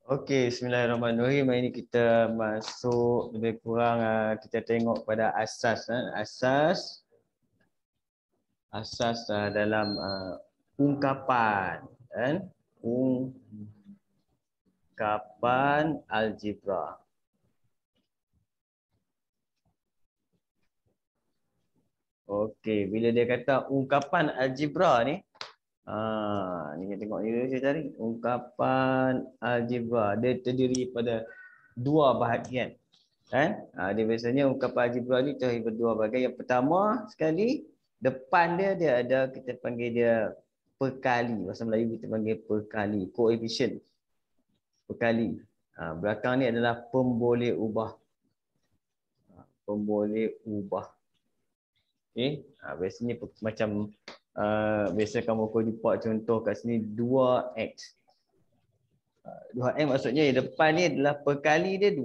Okey, bismillahirrahmanirrahim. Hari ini kita masuk lebih kurang kita tengok pada asas asas dalam ungkapan kan? Ungkapan algebra. Okey, bila dia kata ungkapan algebra ni, ni kita tengok ni saya cari. Ungkapan algebra dia terdiri pada dua bahagian. Kan? Dia biasanya ungkapan algebra ni terdiri pada dua bahagian. Yang pertama sekali, depan dia ada, kita panggil dia perkali. Bahasa Melayu kita panggil perkali, coefficient. Perkali. Belakang ni adalah pemboleh ubah. Pemboleh ubah. Okey, biasanya macam biasa kamu akan jumpa contoh kat sini 2x. 2x maksudnya yang depan ni adalah perkali dia 2.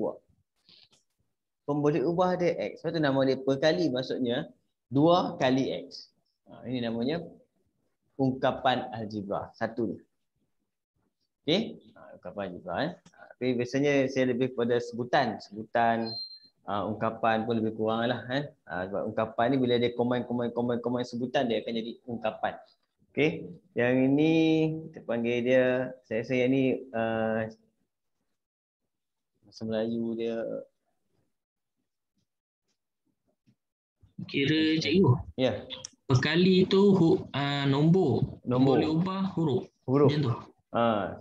Pemboleh ubah dia x. Sebab tu nama dia perkali, maksudnya 2 kali x. Ini namanya ungkapan algebra. Satu ni. Okey, ungkapan algebra. Tapi biasanya saya lebih pada sebutan ungkapan pun lebih kurang lah kan. Sebab ungkapan ni bila dia combine sebutan dia akan jadi ungkapan. Okey, yang ini kita panggil dia, saya rasa yang ni bahasa Melayu dia kira cikgu. Ya. Perkali tu nombor. Boleh ubah huruf. Macam tu.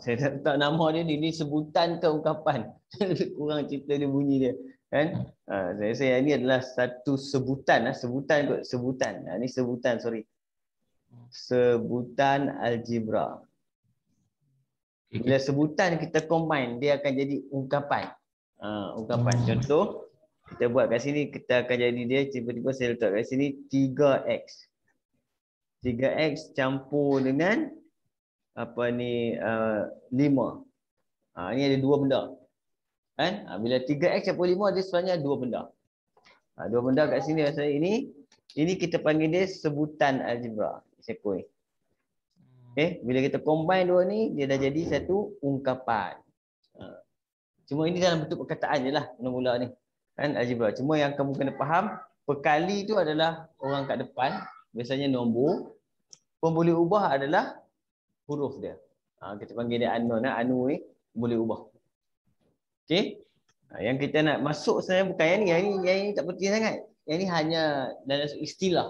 Saya tak nama dia ni sebutan ke ungkapan. Kurang cerita dia bunyi dia. Kan? Saya rasa yang ni adalah satu sebutan. Sebutan. Ni sebutan, sorry. Sebutan algebra. Bila sebutan kita combine, dia akan jadi ungkapan. Ungkapan. Contoh, kita buat kat sini, kita akan jadi dia, tiba-tiba saya letak kat sini 3x. 3x campur dengan apa ni 5. Ini ada dua benda. Kan? Bila 3x campur 5 dia sebenarnya dua benda. Dua benda kat sini maksudnya ini kita panggil dia sebutan algebra. Sekoi. Okey, bila kita combine dua ni dia dah jadi satu ungkapan. Cuma ini dalam bentuk perkataan je lah mula-mula ni. Kan algebra. Cuma yang kamu kena faham, perkali tu adalah orang kat depan, biasanya nombor. Pemboleh ubah adalah huruf dia. Kita panggil dia unknown. Anu ni boleh ubah. Okey. Yang kita nak masuk sebenarnya bukan yang ni. Yang ni tak penting sangat. Yang ni hanya dalam istilah.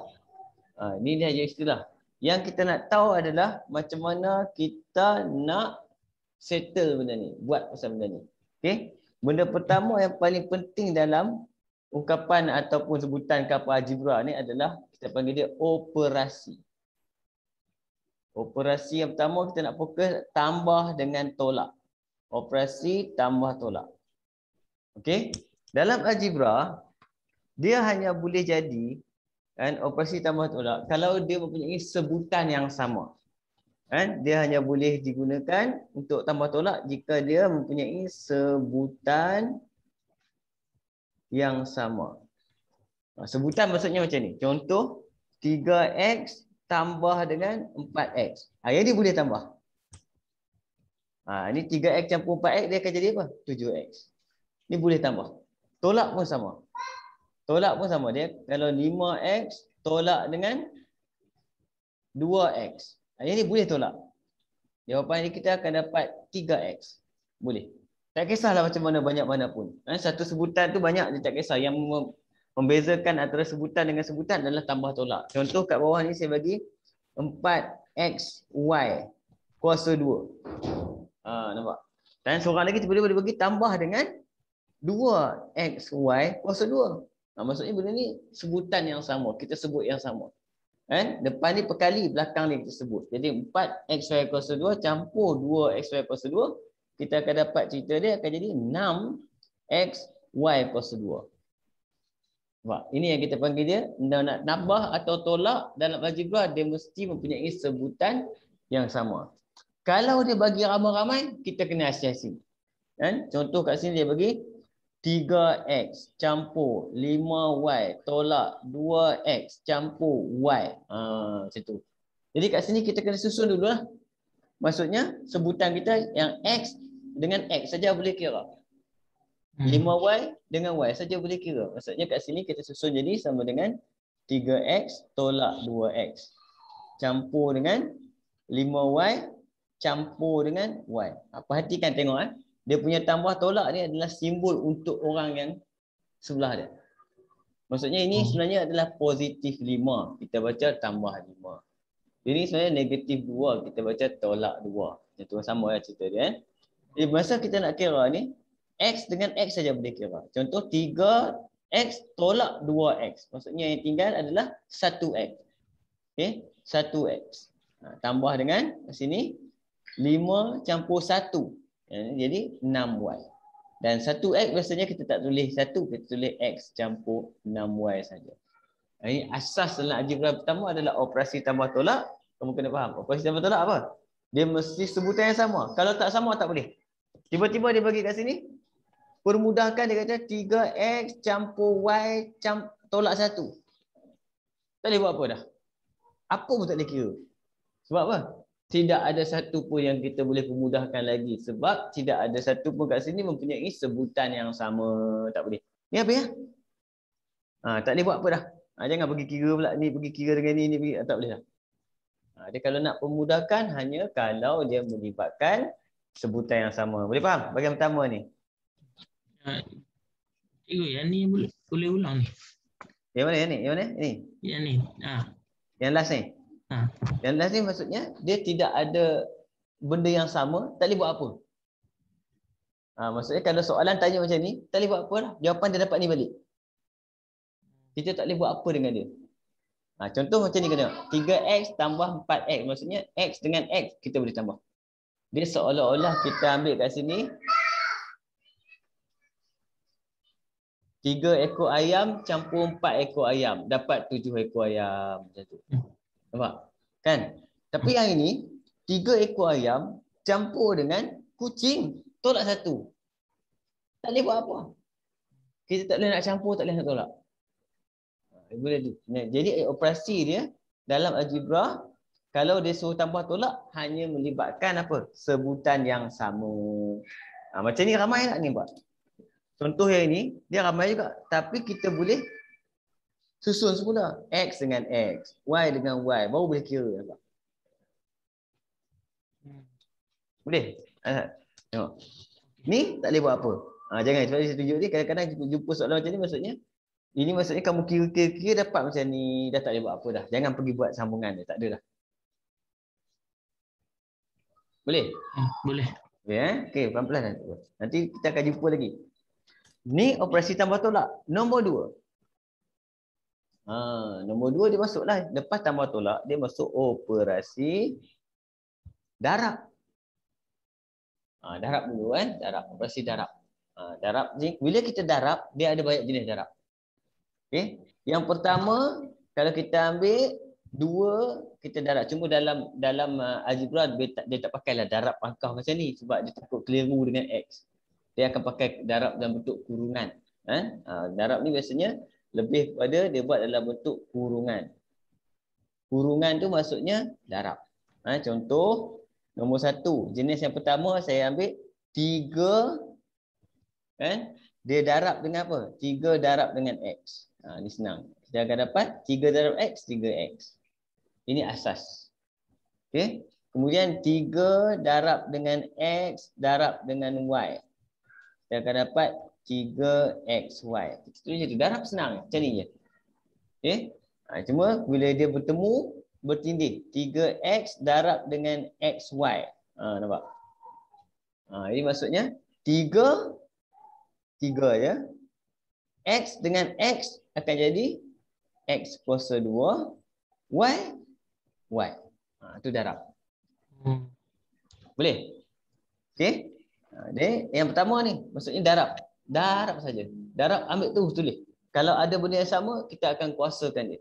Ini dia hanya istilah. Yang kita nak tahu adalah macam mana kita nak settle benda ni. Buat pasal benda ni. Okey. Benda pertama yang paling penting dalam ungkapan ataupun sebutan kapal algebra ni adalah kita panggil dia operasi. Operasi yang pertama kita nak fokus tambah dengan tolak. Operasi tambah tolak. Okey. Dalam algebra dia hanya boleh jadi kan operasi tambah tolak kalau dia mempunyai sebutan yang sama. Kan? Dia hanya boleh digunakan untuk tambah tolak jika dia mempunyai sebutan yang sama. Sebutan maksudnya macam ni. Contoh 3x tambah dengan 4x. Yang ni boleh tambah. Ni 3x campur 4x dia akan jadi apa? 7x. Ni boleh tambah. Tolak pun sama. Dia kalau 5x tolak dengan 2x. Yang ni boleh tolak. Jawapan ni kita akan dapat 3x. Boleh. Tak kisahlah macam mana banyak mana pun. Satu sebutan tu banyak dia tak kisah. Yang membezakan antara sebutan dengan sebutan adalah tambah tolak. Contoh kat bawah ni saya bagi 4xy kuasa 2. Nampak? Dan seorang lagi tiba-tiba dia bagi tambah dengan 2xy kuasa 2. Maksudnya benda ni sebutan yang sama. Kita sebut yang sama. Kan? Depan ni perkali, belakang ni kita sebut. Jadi 4xy kuasa 2 campur 2xy kuasa 2, kita akan dapat cerita dia akan jadi 6xy kuasa 2. Nampak? Ini yang kita panggil dia nak nambah atau tolak dalam algebra, dia mesti mempunyai sebutan yang sama. Kalau dia bagi ramai-ramai, kita kena hati-hati. Kan? Contoh kat sini dia bagi 3x campur 5y tolak 2x campur y. Macam tu. Jadi kat sini kita kena susun dulu lah. Maksudnya sebutan kita yang x dengan X saja boleh kira. 5Y dengan Y saja boleh kira. Maksudnya kat sini kita susun jadi sama dengan 3X tolak 2X. Campur dengan 5Y campur dengan Y. Perhatikan tengok. Dia punya tambah tolak ni adalah simbol untuk orang yang sebelah dia. Maksudnya ini sebenarnya adalah positif 5. Kita baca tambah 5. Ini sebenarnya negatif 2. Kita baca tolak 2. Itu sama lah cerita dia. Jadi masa kita nak kira ni, X dengan X saja boleh kira. Contoh 3X tolak 2X. Maksudnya yang tinggal adalah 1X. Okay? 1X. Tambah dengan sini 5 campur 1. Jadi 6Y. Dan 1X biasanya kita tak tulis 1. Kita tulis X campur 6Y saja. Ini asas dalam algebra pertama adalah operasi tambah tolak. Kamu kena faham. Operasi tambah tolak apa? Dia mesti sebutan yang sama. Kalau tak sama tak boleh. Tiba-tiba dia bagi kat sini. Permudahkan dia kata 3X campur Y tolak 1. Tak boleh buat apa dah. Apa pun tak boleh kira. Sebab apa? Tidak ada satu pun yang kita boleh permudahkan lagi. Sebab tidak ada satu pun kat sini mempunyai sebutan yang sama. Tak boleh. Ni apa ya? Tak boleh buat apa dah. Jangan pergi kira pula ni. Pergi kira dengan ni pergi. Tak boleh dah. Dia kalau nak permudahkan hanya kalau dia melibatkan sebutan yang sama. Boleh faham? Bahagian pertama ni. Yang ni boleh ulang ni. Yang mana yang ni? Yang mana? Ini. Yang ni. Yang last ni. Yang last ni maksudnya dia tidak ada benda yang sama, tak boleh buat apa. Maksudnya kalau soalan tanya macam ni, tak boleh buat apa lah. Jawapan dia dapat ni balik. Kita tak boleh buat apa dengan dia. Contoh macam ni kena. 3X tambah 4X. Maksudnya X dengan X kita boleh tambah. Dia seolah-olah kita ambil kat sini 3 ekor ayam campur 4 ekor ayam. Dapat 7 ekor ayam. Macam tu. Nampak? Kan? Tapi yang ini 3 ekor ayam campur dengan kucing. Tolak 1. Tak boleh buat apa. Kita tak boleh nak campur, tak boleh nak tolak. Jadi operasi dia dalam algebra, kalau dia suruh tambah tolak, hanya melibatkan apa? Sebutan yang sama. Macam ni ramai tak ni buat? Contoh yang ini, dia ramai juga. Tapi kita boleh susun semula. X dengan X. Y dengan Y. Baru boleh kira. Nampak? Boleh? Tengok. Ni tak boleh buat apa. Jangan. Sebab saya tunjuk ni, kadang-kadang jumpa soalan macam ni maksudnya, ini maksudnya kamu kira-kira dapat macam ni, dah tak boleh buat apa dah. Jangan pergi buat sambungan dia. Tak ada dah. Boleh? Boleh. Okey, pelan-pelan. Nanti kita akan jumpa lagi. Ni operasi tambah tolak. Nombor 2. Nombor 2 dia masuklah. Lepas tambah tolak, dia masuk operasi darab. Darab dulu kan. Darab. Operasi darab. Darab ni, bila kita darab, dia ada banyak jenis darab. Okay. Yang pertama, kalau kita ambil 2, kita darab. Cuma dalam algebra, dia tak pakailah darab pangkah macam ni. Sebab dia takut keliru dengan X. Dia akan pakai darab dalam bentuk kurungan. Darab ni biasanya lebih pada dia buat dalam bentuk kurungan. Kurungan tu maksudnya darab. Contoh nombor 1. Jenis yang pertama saya ambil 3. Dia darab dengan apa? 3 darab dengan X. Ni senang. Kita akan dapat 3 darab X, 3X. Ini asas. Okay. Kemudian 3 darab dengan X darab dengan Y. Kita akan dapat 3XY. Kita tulis je. Darab senang. Macam ni je. Okay. Cuma bila dia bertindih. 3X darab dengan XY. Nampak? Ini maksudnya 3 je. X dengan X akan jadi X kuasa 2. Y. Itu darab. Boleh? Okay. Yang pertama ni, maksudnya darab. Darab saja. Darab ambil tu tulis. Kalau ada benda yang sama, kita akan kuasakan dia.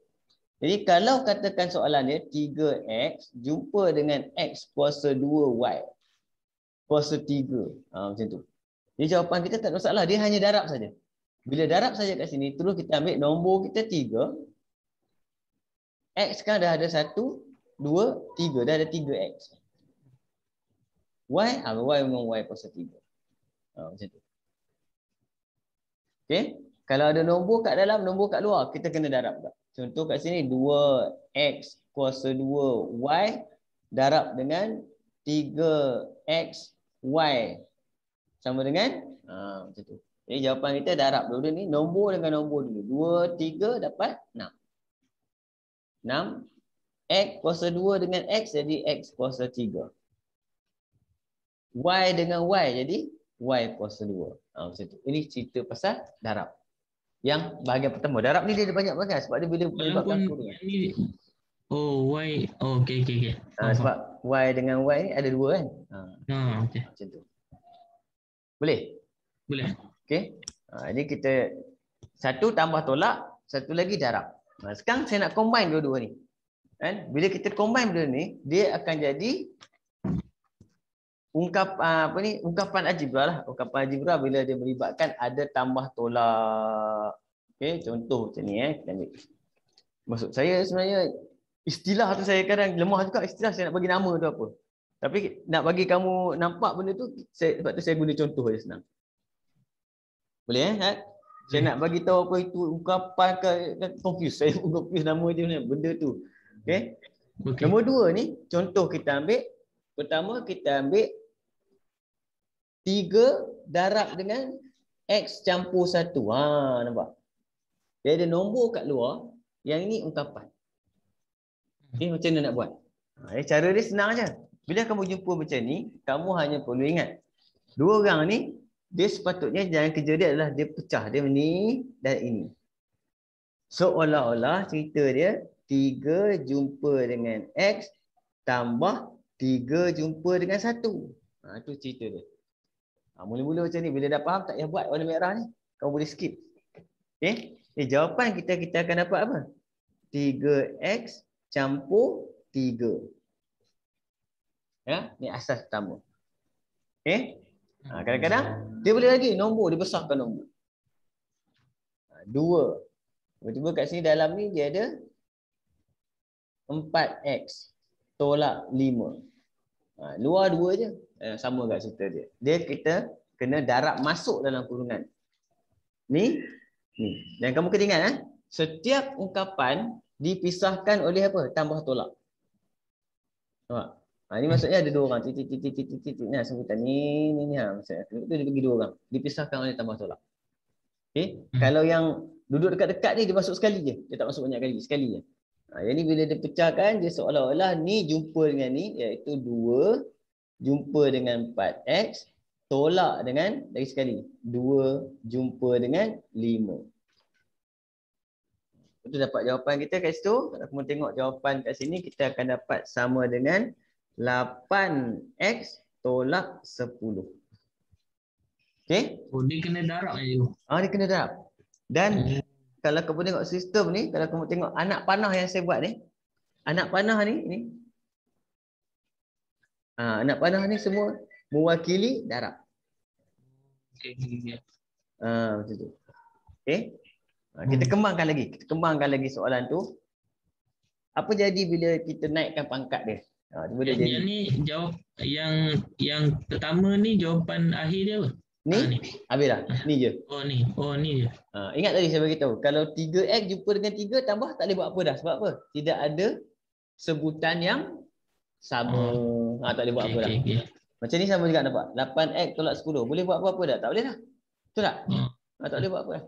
Jadi kalau katakan soalan dia 3X jumpa dengan X kuasa 2Y. Kuasa 3. Macam tu. Jadi jawapan kita tak ada masalah. Dia hanya darab saja. Bila darab saja kat sini, terus kita ambil nombor kita 3. X kan dah ada 1, 2, 3. Dah ada 3X. Y memang Y kuasa 3. Macam tu. Okey. Kalau ada nombor kat dalam, nombor kat luar, kita kena darab tak? Contoh kat sini 2x kuasa 2y darab dengan 3x y sama dengan macam tu. Jadi jawapan kita darab dulu ni, nombor dengan nombor dulu. 2, 3 dapat 6. 6. X kuasa 2 dengan X jadi X kuasa 3. Y dengan Y jadi Y kuasa 2. Macam tu. Ini cerita pasal darab. Yang bahagian pertama. Darab ni dia ada banyak bahagian sebab dia bila melibatkan kurungan. Y. Oh, okey. Sebab Y dengan Y ni ada 2 kan? Okey. Macam tu. Boleh? Boleh. Okey. Jadi kita satu tambah tolak, satu lagi darab. Sekarang saya nak combine dua-dua ni. Kan? Bila kita combine benda ni, dia akan jadi ungkapan algebra lah. Ungkapan algebra bila dia melibatkan ada tambah tolak. Okey, contoh macam ni kita ambil. Maksud saya sebenarnya istilah tu saya kadang lemah juga istilah, saya nak bagi nama tu apa. Tapi nak bagi kamu nampak benda tu, sebab tu saya guna contoh je senang. Boleh Saya nak bagi tahu apa itu ungkapan ke confuse. Saya confuse nama je benda tu. Okey. Nombor 2 ni contoh kita ambil. Pertama kita ambil 3 darab dengan X campur 1. Nampak? Dia ada nombor kat luar, yang ini ungkapan. Okay, macam mana nak buat? Cara dia senang je. Bila kamu jumpa macam ni, kamu hanya perlu ingat. Dua orang ni, dia sepatutnya jalan kerja dia adalah dia pecah. Dia ni dan ini. Seolah-olah cerita dia 3 jumpa dengan X tambah 3 jumpa dengan 1. Itu cerita dia. Mula-mula macam ni. Bila dah faham tak payah buat warna merah ni. Kamu boleh skip. Okay. Jawapan kita akan dapat apa? 3x campur 3. Ya, ni asas pertama. Okay. Kadang-kadang dia boleh lagi nombor, dia besarkan nombor. 2. Tiba-tiba kat sini dalam ni dia ada 4x tolak 5. Luar 2 je. Sama kat cerita dia. Dia kita kena darab masuk dalam kurungan. Ni. Dan kamu kena ingat setiap ungkapan dipisahkan oleh apa? Tambah tolak. Nampak? Ini maksudnya ada 2 orang. Titik. Nah, sebutan ni. Maksudnya. Itu dia bagi 2 orang. Dipisahkan oleh tambah tolak. Okay? Kalau yang duduk dekat-dekat ni dia masuk sekali je. Dia tak masuk banyak kali. Sekali je. Jadi bila dia pecahkan, dia seolah-olah ni jumpa dengan ni, iaitu 2 jumpa dengan 4x tolak dengan lagi sekali 2 jumpa dengan 5. Itu dapat jawapan kita kat situ. Kalau kamu tengok jawapan kat sini, kita akan dapat sama dengan 8x tolak 10. Okey? Dia kena darab je. Dia kena darab. Dan kalau kamu tengok sistem ni, kalau kamu tengok anak panah yang saya buat ni, anak panah ni. Anak panah ni semua mewakili darab. Macam tu. Okey. Kita kembangkan lagi soalan tu. Apa jadi bila kita naikkan pangkat dia? Dia jadi. Ni jawab yang pertama ni jawapan akhir dia apa? Ni habis dah. Ni je. Ni je. Ingat tadi saya beritahu, kalau 3x jumpa dengan 3 tambah tak boleh buat apa dah. Sebab apa? Tidak ada sebutan yang sama. Tak boleh buat apa dah. Macam ni sama juga nampak. 8x tolak 10. Boleh buat apa-apa dah? Tak boleh dah. Betul tak? Tak boleh buat apa dah.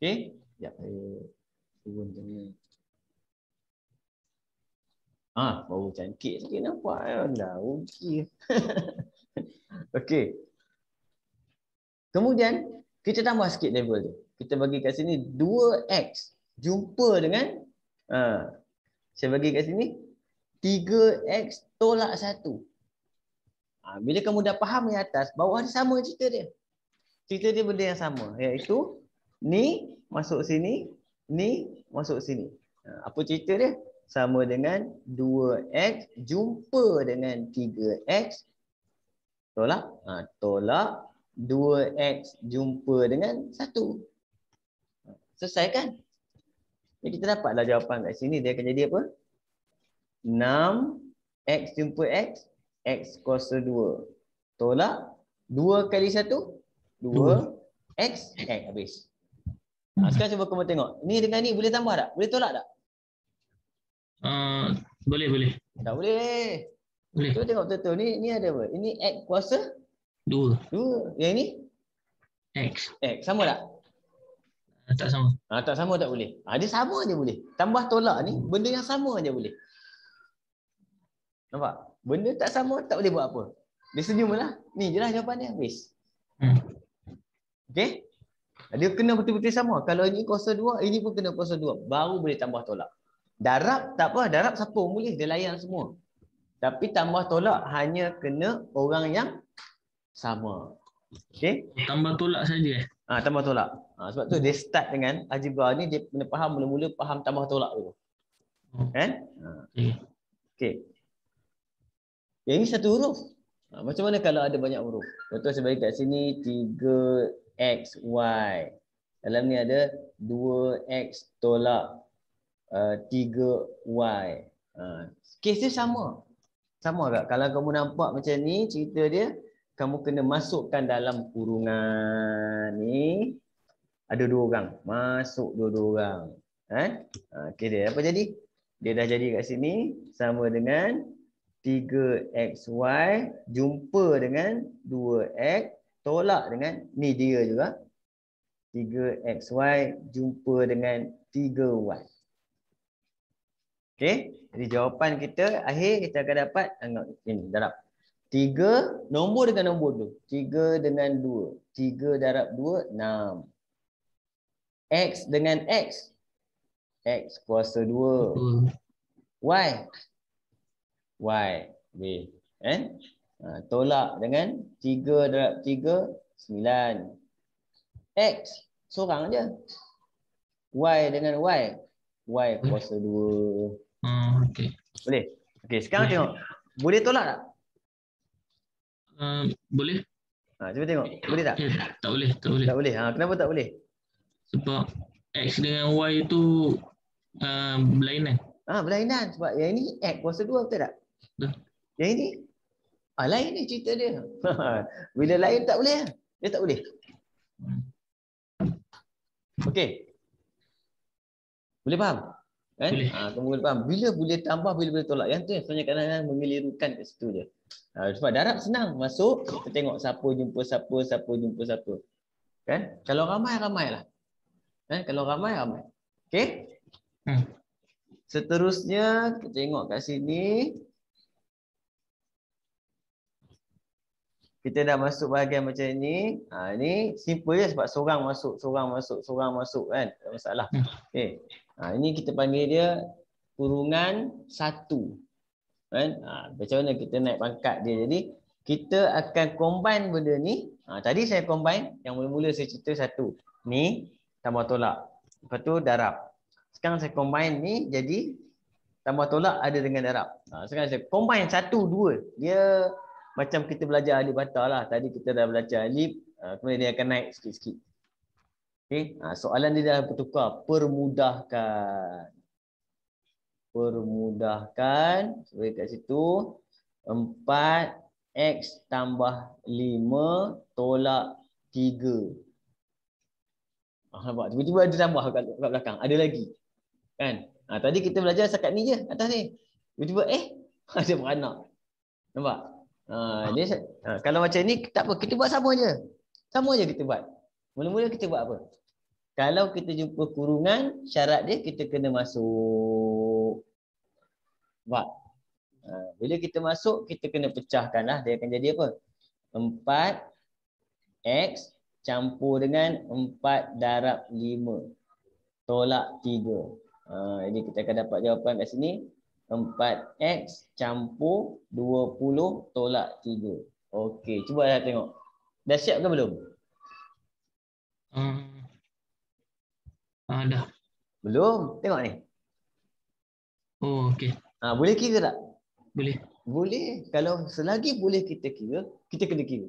Okey. Sekejap saya turun macam ni. Baru cantik sikit nampak. Dah okey. Okey. Kemudian kita tambah sikit level dia. Kita bagi kat sini 2x jumpa dengan saya bagi kat sini 3x tolak 1. Bila kamu dah faham yang atas, bawah dia sama cerita dia. Cerita dia benda yang sama, iaitu ni masuk sini, ni masuk sini. Apa cerita dia? Sama dengan 2x jumpa dengan 3x tolak 2x jumpa dengan 1. Selesai kan? Jadi kita dapatlah jawapan kat sini. Dia akan jadi apa? 6x jumpa x kuasa 2 tolak 2 kali 1, 2. X, habis. Sekarang cuba kamu tengok. Ni dengan ni boleh tambah tak? Boleh tolak tak? Boleh. Tak boleh. Cuba tengok betul-betul. Ni ada apa? Ini X kuasa 2. 2. Yang ni? X. Sama tak? Tak sama. Tak sama tak boleh. Dia sama je boleh. Tambah tolak ni, benda yang sama je boleh. Nampak? Benda tak sama tak boleh buat apa. Dia senyum lah. Ni je lah jawapan dia. Habis. Okey? Dia kena betul-betul sama. Kalau ini kuasa 2, ini pun kena kuasa 2. Baru boleh tambah tolak. Darab tak apa. Darab siapa boleh. Dia layan semua. Tapi tambah tolak hanya kena orang yang sama. Okey? Tambah tolak saja. Tambah tolak. Sebab tu dia start dengan algebra ni, dia kena faham mula-mula faham tambah tolak dulu. Kan? Okey. Yang ini satu huruf. Macam mana kalau ada banyak huruf? Contoh saya bagi kat sini 3xy. Dalam ni ada 2x tolak 3y. Kes dia sama. Sama tak? Kalau kamu nampak macam ni cerita dia, kamu kena masukkan dalam kurungan ni. Ada 2 orang. Masuk 2 orang. Okey dia. Apa jadi? Dia dah jadi kat sini sama dengan 3xy jumpa dengan 2x tolak dengan ni dia juga 3xy jumpa dengan 3y. Okey, jadi jawapan kita akhir kita akan dapat ini darab 3 nombor dengan nombor tu. 3 dengan 2. 3 darab 2 6. X dengan X. X kuasa 2. Y. B. Tolak dengan 3 darab 3, 9. X, seorang je. Y dengan Y. Y kuasa 2. Okey. Boleh? Okey, sekarang tengok. Boleh tolak tak? Boleh. Cuba tengok. Boleh tak? Tak boleh. Tak boleh. Kenapa tak boleh? Sebab X dengan Y itu berlainan. Berlainan. Sebab yang ini X kuasa 2, betul tak? Betul. Yang ini lain ni cerita dia. Bila lain tak boleh. Dia tak boleh. Okey. Boleh faham? Kan? Boleh. Kamu boleh faham. Bila boleh tambah, bila boleh tolak. Yang tu yang sebenarnya kadang-kadang mengelirukan kat situ je. Sebab darab senang. Masuk, kita tengok siapa jumpa siapa, siapa jumpa siapa. Kan? Kalau ramai lah. Kan? Kalau ramai. Okey? Seterusnya, kita tengok kat sini. Kita dah masuk bahagian macam ni. Ni simple je sebab seorang masuk kan. Tak masalah. Okey. Ini kita panggil dia kurungan 1. Kan? Macam mana kita naik pangkat dia. Jadi kita akan combine benda ni. Tadi saya combine yang mula-mula saya cerita 1. Ni tambah tolak. Lepas tu darab. Sekarang saya combine ni jadi tambah tolak ada dengan darab. Sekarang saya combine 1, 2. Dia macam kita belajar alif bata lah. Tadi kita dah belajar alif, kemudian dia akan naik sikit-sikit. Okay. Soalan dia dah bertukar. Permudahkan. Sebagai kat situ. 4x tambah 5 tolak 3. Nampak? Tiba-tiba ada tambah kat belakang. Ada lagi. Kan? Tadi kita belajar setakat ni je. Atas ni. Tiba-tiba ada beranak. Nampak? Kalau macam ni tak apa, kita buat sama je kita buat. Mula-mula kita buat apa? Kalau kita jumpa kurungan, syarat dia kita kena masuk. Buat. Bila kita masuk, kita kena pecahkan lah. Dia akan jadi apa? 4x campur dengan 4 darab 5 tolak 3. Jadi kita akan dapat jawapan kat sini. 4x campur 20 tolak 3. Okey, cuba dah tengok. Dah siap ke belum? Dah. Belum. Tengok ni. Okey. Boleh kira tak? Boleh. Boleh. Kalau selagi boleh kita kira, kita kena kira.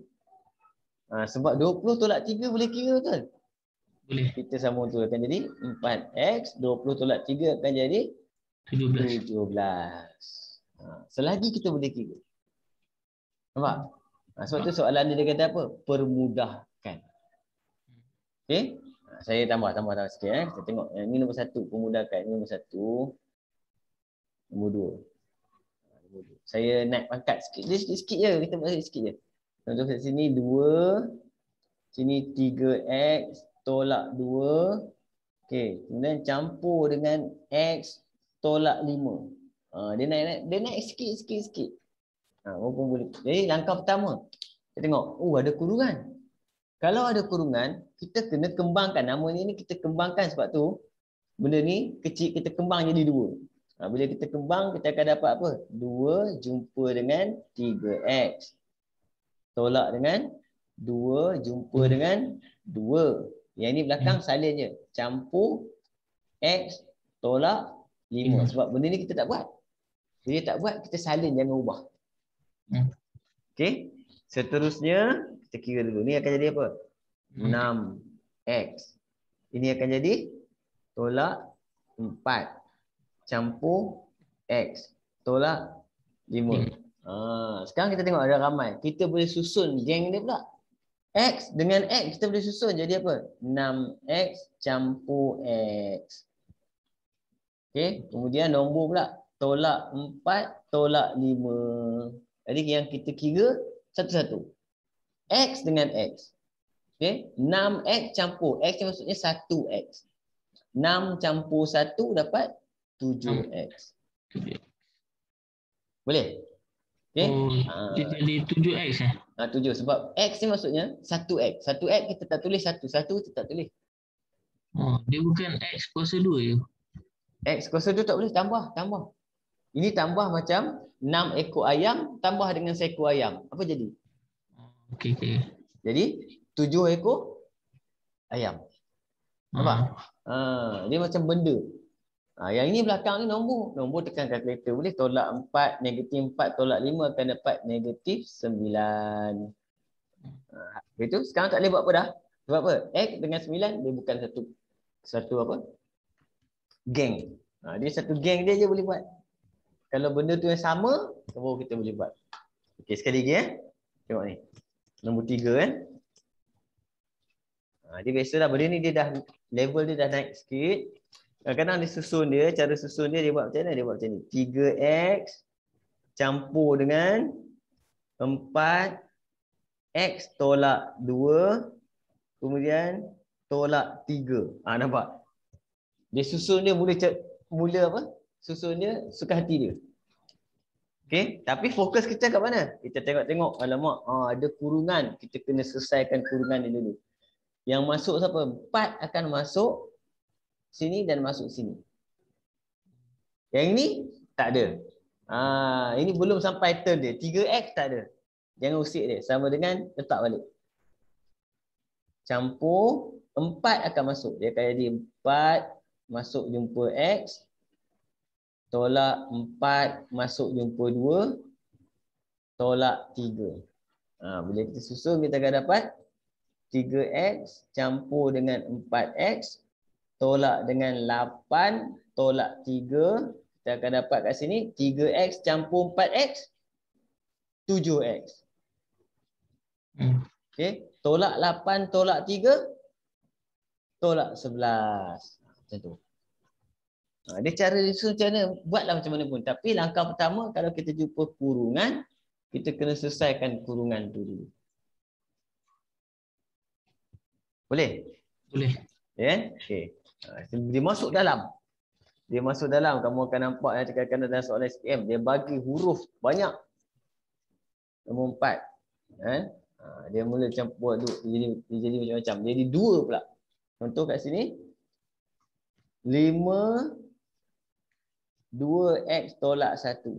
Sebab 20 tolak 3 boleh kira betul? Boleh. Kita sambung tu akan jadi 4x 20 tolak 3 akan jadi 17. Selagi kita boleh kira. Nampak? Sebab tu soalan dia kata apa? Permudahkan. Okey. Saya tambah sikit. Kita tengok. Ini nombor 1, permudahkan. Ini nombor 1. Nombor 2. Saya naik pangkat sikit. Dia sikit je. Kita buat sikit je. Contoh kat sini 2. Sini 3x tolak 2. Okey. Kemudian campur dengan x tolak 5. Dia naik sikit. Walaupun boleh. Jadi langkah pertama. Kita tengok. Ada kurungan. Kalau ada kurungan, kita kena kembangkan. Nama ni kita kembangkan sebab tu benda ni kecil, kita kembang jadi 2. Bila kita kembang, kita akan dapat apa? 2 jumpa dengan 3x. Tolak dengan 2 jumpa dengan 2. Yang ni belakang salin je. Campur x tolak 5. Sebab benda ni kita tak buat. Bila tak buat, kita salin, jangan ubah. Okey. Seterusnya, kita kira dulu. Ni akan jadi apa? 6x. Ini akan jadi tolak 4 campur x tolak 5. Sekarang kita tengok ada ramai. Kita boleh susun geng dia pula. X dengan x kita boleh susun jadi apa? 6x campur x. Okey, kemudian nombor pula tolak 4 tolak 5. Jadi yang kita kira satu-satu. X dengan X. Okay. 6X campur. X maksudnya 1X. 6 campur 1 dapat 7X. Boleh? Okay. Dia jadi 7X 7 sebab X ni maksudnya 1X. 1X kita tak tulis 1. 1 kita tak tulis. Dia bukan X kuasa 2 je. X kuasa 2 tak boleh. Tambah. Ini tambah macam 6 ekor ayam tambah dengan seekor ayam. Apa jadi? Okey. Jadi 7 ekor ayam. Nampak? Dia macam benda. Yang ini belakang ni nombor. Nombor tekan kalkulator. Boleh tolak 4, negatif 4 tolak 5 akan dapat negatif 9. Itu sekarang tak boleh buat apa dah? Sebab apa? X dengan 9 dia bukan satu apa? Geng. Dia satu geng dia je boleh buat. Kalau benda tu yang sama, baru kita boleh buat. Okey, sekali lagi tengok ni. Nombor 3 kan. Dia biasalah benda ni dia dah level dia dah naik sikit. Kadang-kadang dia susun dia, cara susun dia buat macam mana? Dia buat macam ni. 3x campur dengan 4x tolak 2 kemudian tolak 3. Nampak? Dia susun dia mula apa? Susun dia suka hati dia. Okey, tapi fokus kita kat mana? Kita tengok-tengok, alamak, ada kurungan. Kita kena selesaikan kurungan ni dulu. Yang masuk siapa? 4 akan masuk sini dan masuk sini. Yang ini tak ada. Ini belum sampai turn dia. 3x tak ada. Jangan usik dia. Sama dengan letak balik. Campur 4 akan masuk. Dia akan jadi 4 masuk jumpa x. Tolak 4 masuk jumpa 2. Tolak 3. Bila kita susun kita akan dapat 3x campur dengan 4x tolak dengan 8 tolak 3. Kita akan dapat kat sini 3x campur 4x 7x. Okey, tolak 8 tolak 3 tolak 11. Macam tu. Dia cara disusun macam mana? Buatlah macam mana pun. Tapi langkah pertama kalau kita jumpa kurungan, kita kena selesaikan kurungan tu dulu. Boleh? Boleh. Ya? Okey. Dia masuk dalam. Kamu akan nampak yang cakap dalam soalan SPM. Dia bagi huruf banyak. Nombor 4. Dia mula campur dia jadi macam-macam. Jadi 2 pula. Contoh kat sini. 2x tolak 1.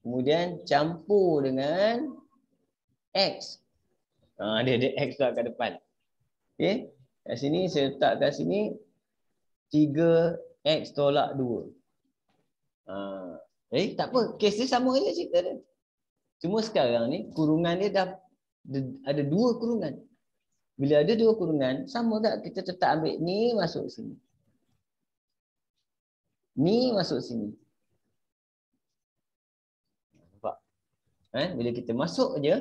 Kemudian campur dengan x. Dia ada x pula kat depan. Okey. Kat sini saya letak kat sini 3x tolak 2. Tak apa. Kes dia sama je cerita dia. Cuma sekarang ni kurungan dia dah ada 2 kurungan. Bila ada 2 kurungan, sama tak kita tetap ambil ni masuk sini. Ni masuk sini. Nampak? Bila kita masuk je,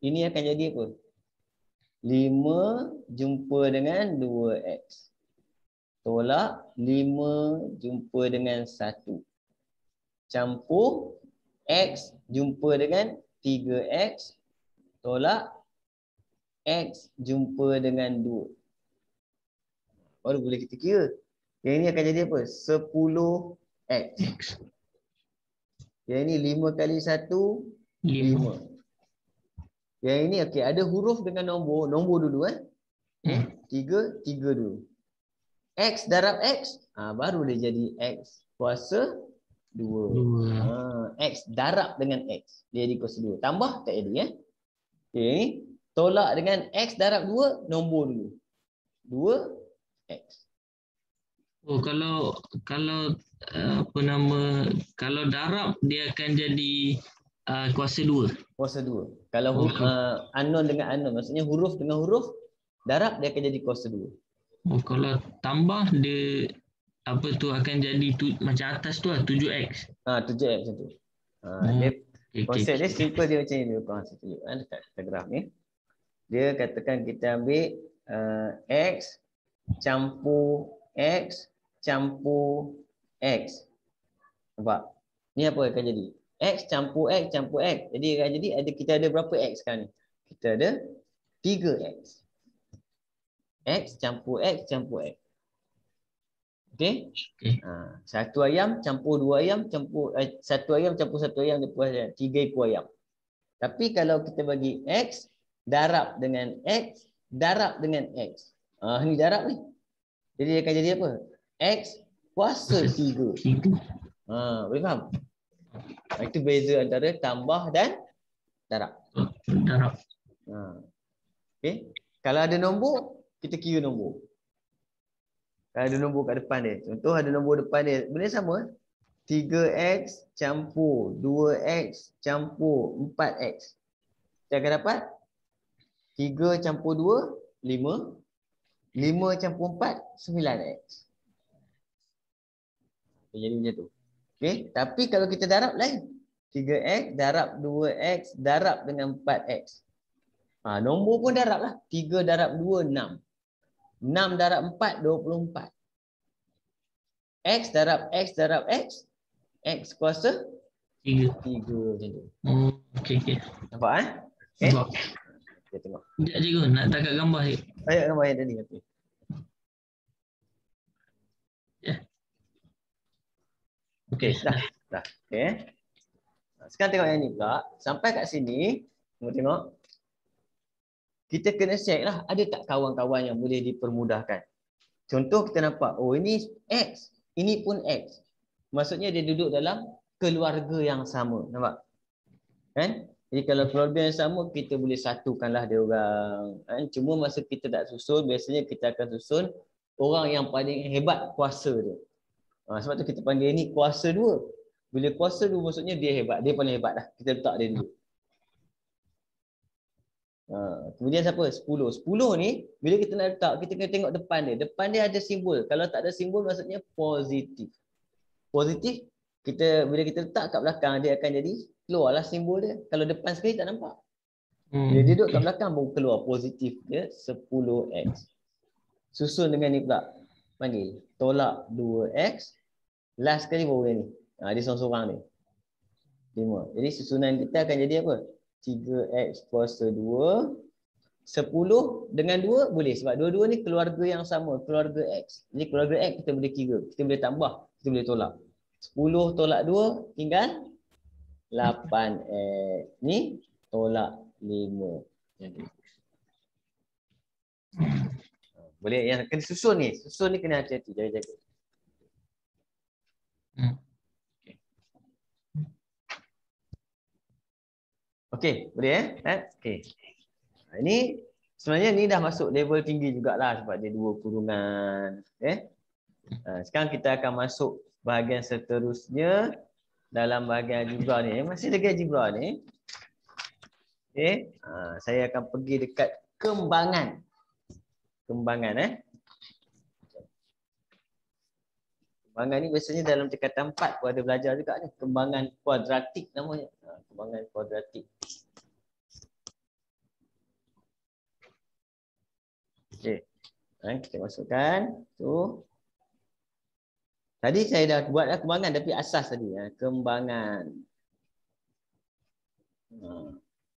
ini akan jadi apa? 5 jumpa dengan 2x. Tolak 5 jumpa dengan 1. Campur x jumpa dengan 3x. Tolak x jumpa dengan 2. Baru boleh kita kira. Yang ini akan jadi apa? 10x. Yang ini 5 kali 1, 5. Yang ini okey, ada huruf dengan nombor. Nombor dulu 3 dulu. X darab X, baru dia jadi X kuasa 2. X darab dengan X, dia jadi kuasa 2. Tambah tak jadi Okey, tolak dengan X darab 2, nombor dulu. 2X. Oh, kalau kalau darab dia akan jadi kuasa 2. Kuasa 2. Kalau unknown dengan unknown, maksudnya huruf dengan huruf, darab dia akan jadi kuasa 2. Oh, kalau tambah dia akan jadi macam atas tu 7x. 7x macam tu. Dia konsep dia simple, dia macam ni. Konsep dekat graf ni. Dia katakan kita ambil x campur x campur x. Nampak? Ni apa akan jadi? X campur x campur x. Jadi akan jadi kita ada berapa x sekarang ni? Kita ada 3x. X campur x campur x. Okey? Satu ayam campur 2 ayam campur satu ayam campur satu ayam dia puas 3 ekor ayam. Tapi kalau kita bagi x darab dengan x darab dengan x. Ni darab ni. Jadi akan jadi apa? X kuasa 3. Boleh faham? Itu beza antara tambah dan darab. Darab. Okey. Kalau ada nombor, kita kira nombor. Kalau ada nombor kat depan dia. Contoh ada nombor depan dia. Benda sama. 3x campur 2x campur 4x. Kita akan dapat 3 campur 2, 5. 5 campur 4, 9x. Jadi macam tu. Okey. Tapi kalau kita darab lain. 3x darab 2x darab dengan 4x. Nombor pun darab lah. 3 darab 2, 6. 6 darab 4, 24. X darab X darab X. X kuasa 3 macam tu. Okey. Nampak Nampak. Kita tengok. Sekejap cikgu, nak tangkap gambar ni. Ayat gambar yang tadi. Okey. Okey, dah. Okey. Sekarang tengok yang ni pula. Sampai kat sini, tengok. Kita kena check lah, ada tak kawan-kawan yang boleh dipermudahkan. Contoh kita nampak, ini X, ini pun X. Maksudnya dia duduk dalam keluarga yang sama. Nampak? Kan? Jadi kalau keluarga yang sama, kita boleh satukanlah dia orang. Kan? Cuma masa kita tak susun, biasanya kita akan susun orang yang paling hebat kuasa dia. Sebab tu kita panggil ni kuasa 2. Bila kuasa 2 maksudnya dia hebat. Dia paling hebat dah. Kita letak dia dulu. Kemudian siapa? 10. 10 ni bila kita nak letak, kita kena tengok depan dia. Depan dia ada simbol. Kalau tak ada simbol maksudnya positif. Positif, bila kita letak kat belakang dia akan jadi keluarlah simbol dia. Kalau depan sekali tak nampak. Bila dia duduk kat belakang baru keluar positif dia 10x. Susun dengan ni pula. Panggil tolak 2x. Last sekali baru ni. Dia seorang-seorang ni. 5. Jadi susunan kita akan jadi apa? 3x kuasa 2. 10 dengan 2 boleh. Sebab dua-dua ni keluarga yang sama. Keluarga X. Jadi keluarga X kita boleh kira. Kita boleh tambah. Kita boleh tolak. 10 tolak 2 tinggal 8x. Ni tolak 5. Jadi boleh. Yang kena susun ni. Susun ni kena hati-hati. Jaga-jaga. Okey, boleh okey. Ini sebenarnya ni dah masuk level tinggi jugalah sebab dia 2 kurungan. Sekarang kita akan masuk bahagian seterusnya dalam bahagian algebra ni. Masih lagi algebra ni. Okey, saya akan pergi dekat kembangan. Kembangan Kembangan ni biasanya dalam tingkatan 4 pun ada belajar juga ni. Kembangan kuadratik namanya. Kembangan kuadratik. Okey. Kita masukkan tu. Tadi saya dah buat kembangan tapi asas tadi. Kembangan.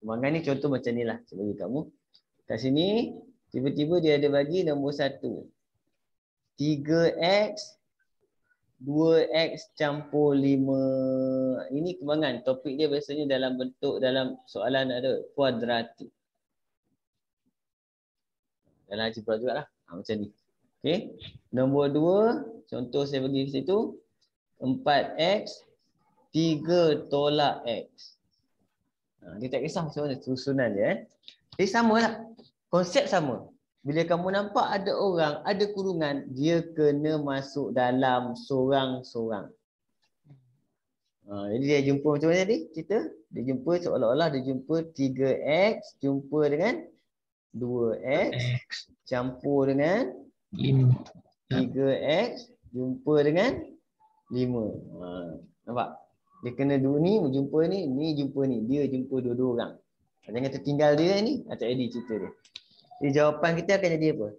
Kembangan ni contoh macam ni lah. Saya bagi kamu. Kat sini, tiba-tiba dia ada bagi nombor 1. 3x 2x campur 5. Ini kembangan. Topik dia biasanya dalam bentuk, dalam soalan ada kuadratik. Dalam algebra juga lah. Macam ni. Okey. Nombor 2, contoh saya bagi di situ. 4x 3 tolak x. Dia tak kisah macam mana susunan dia. Jadi sama lah. Konsep sama. Bila kamu nampak ada orang, ada kurungan, dia kena masuk dalam sorang-sorang. Jadi dia jumpa macam mana tadi? Cerita? Dia jumpa seolah-olah dia jumpa 3x jumpa dengan 2x campur dengan 3x jumpa dengan 5. Nampak? Dia kena dua ni jumpa ni jumpa ni. Dia jumpa dua-dua orang. Jangan tertinggal dia ni. Tak jadi cerita dia. Jadi jawapan kita akan jadi apa?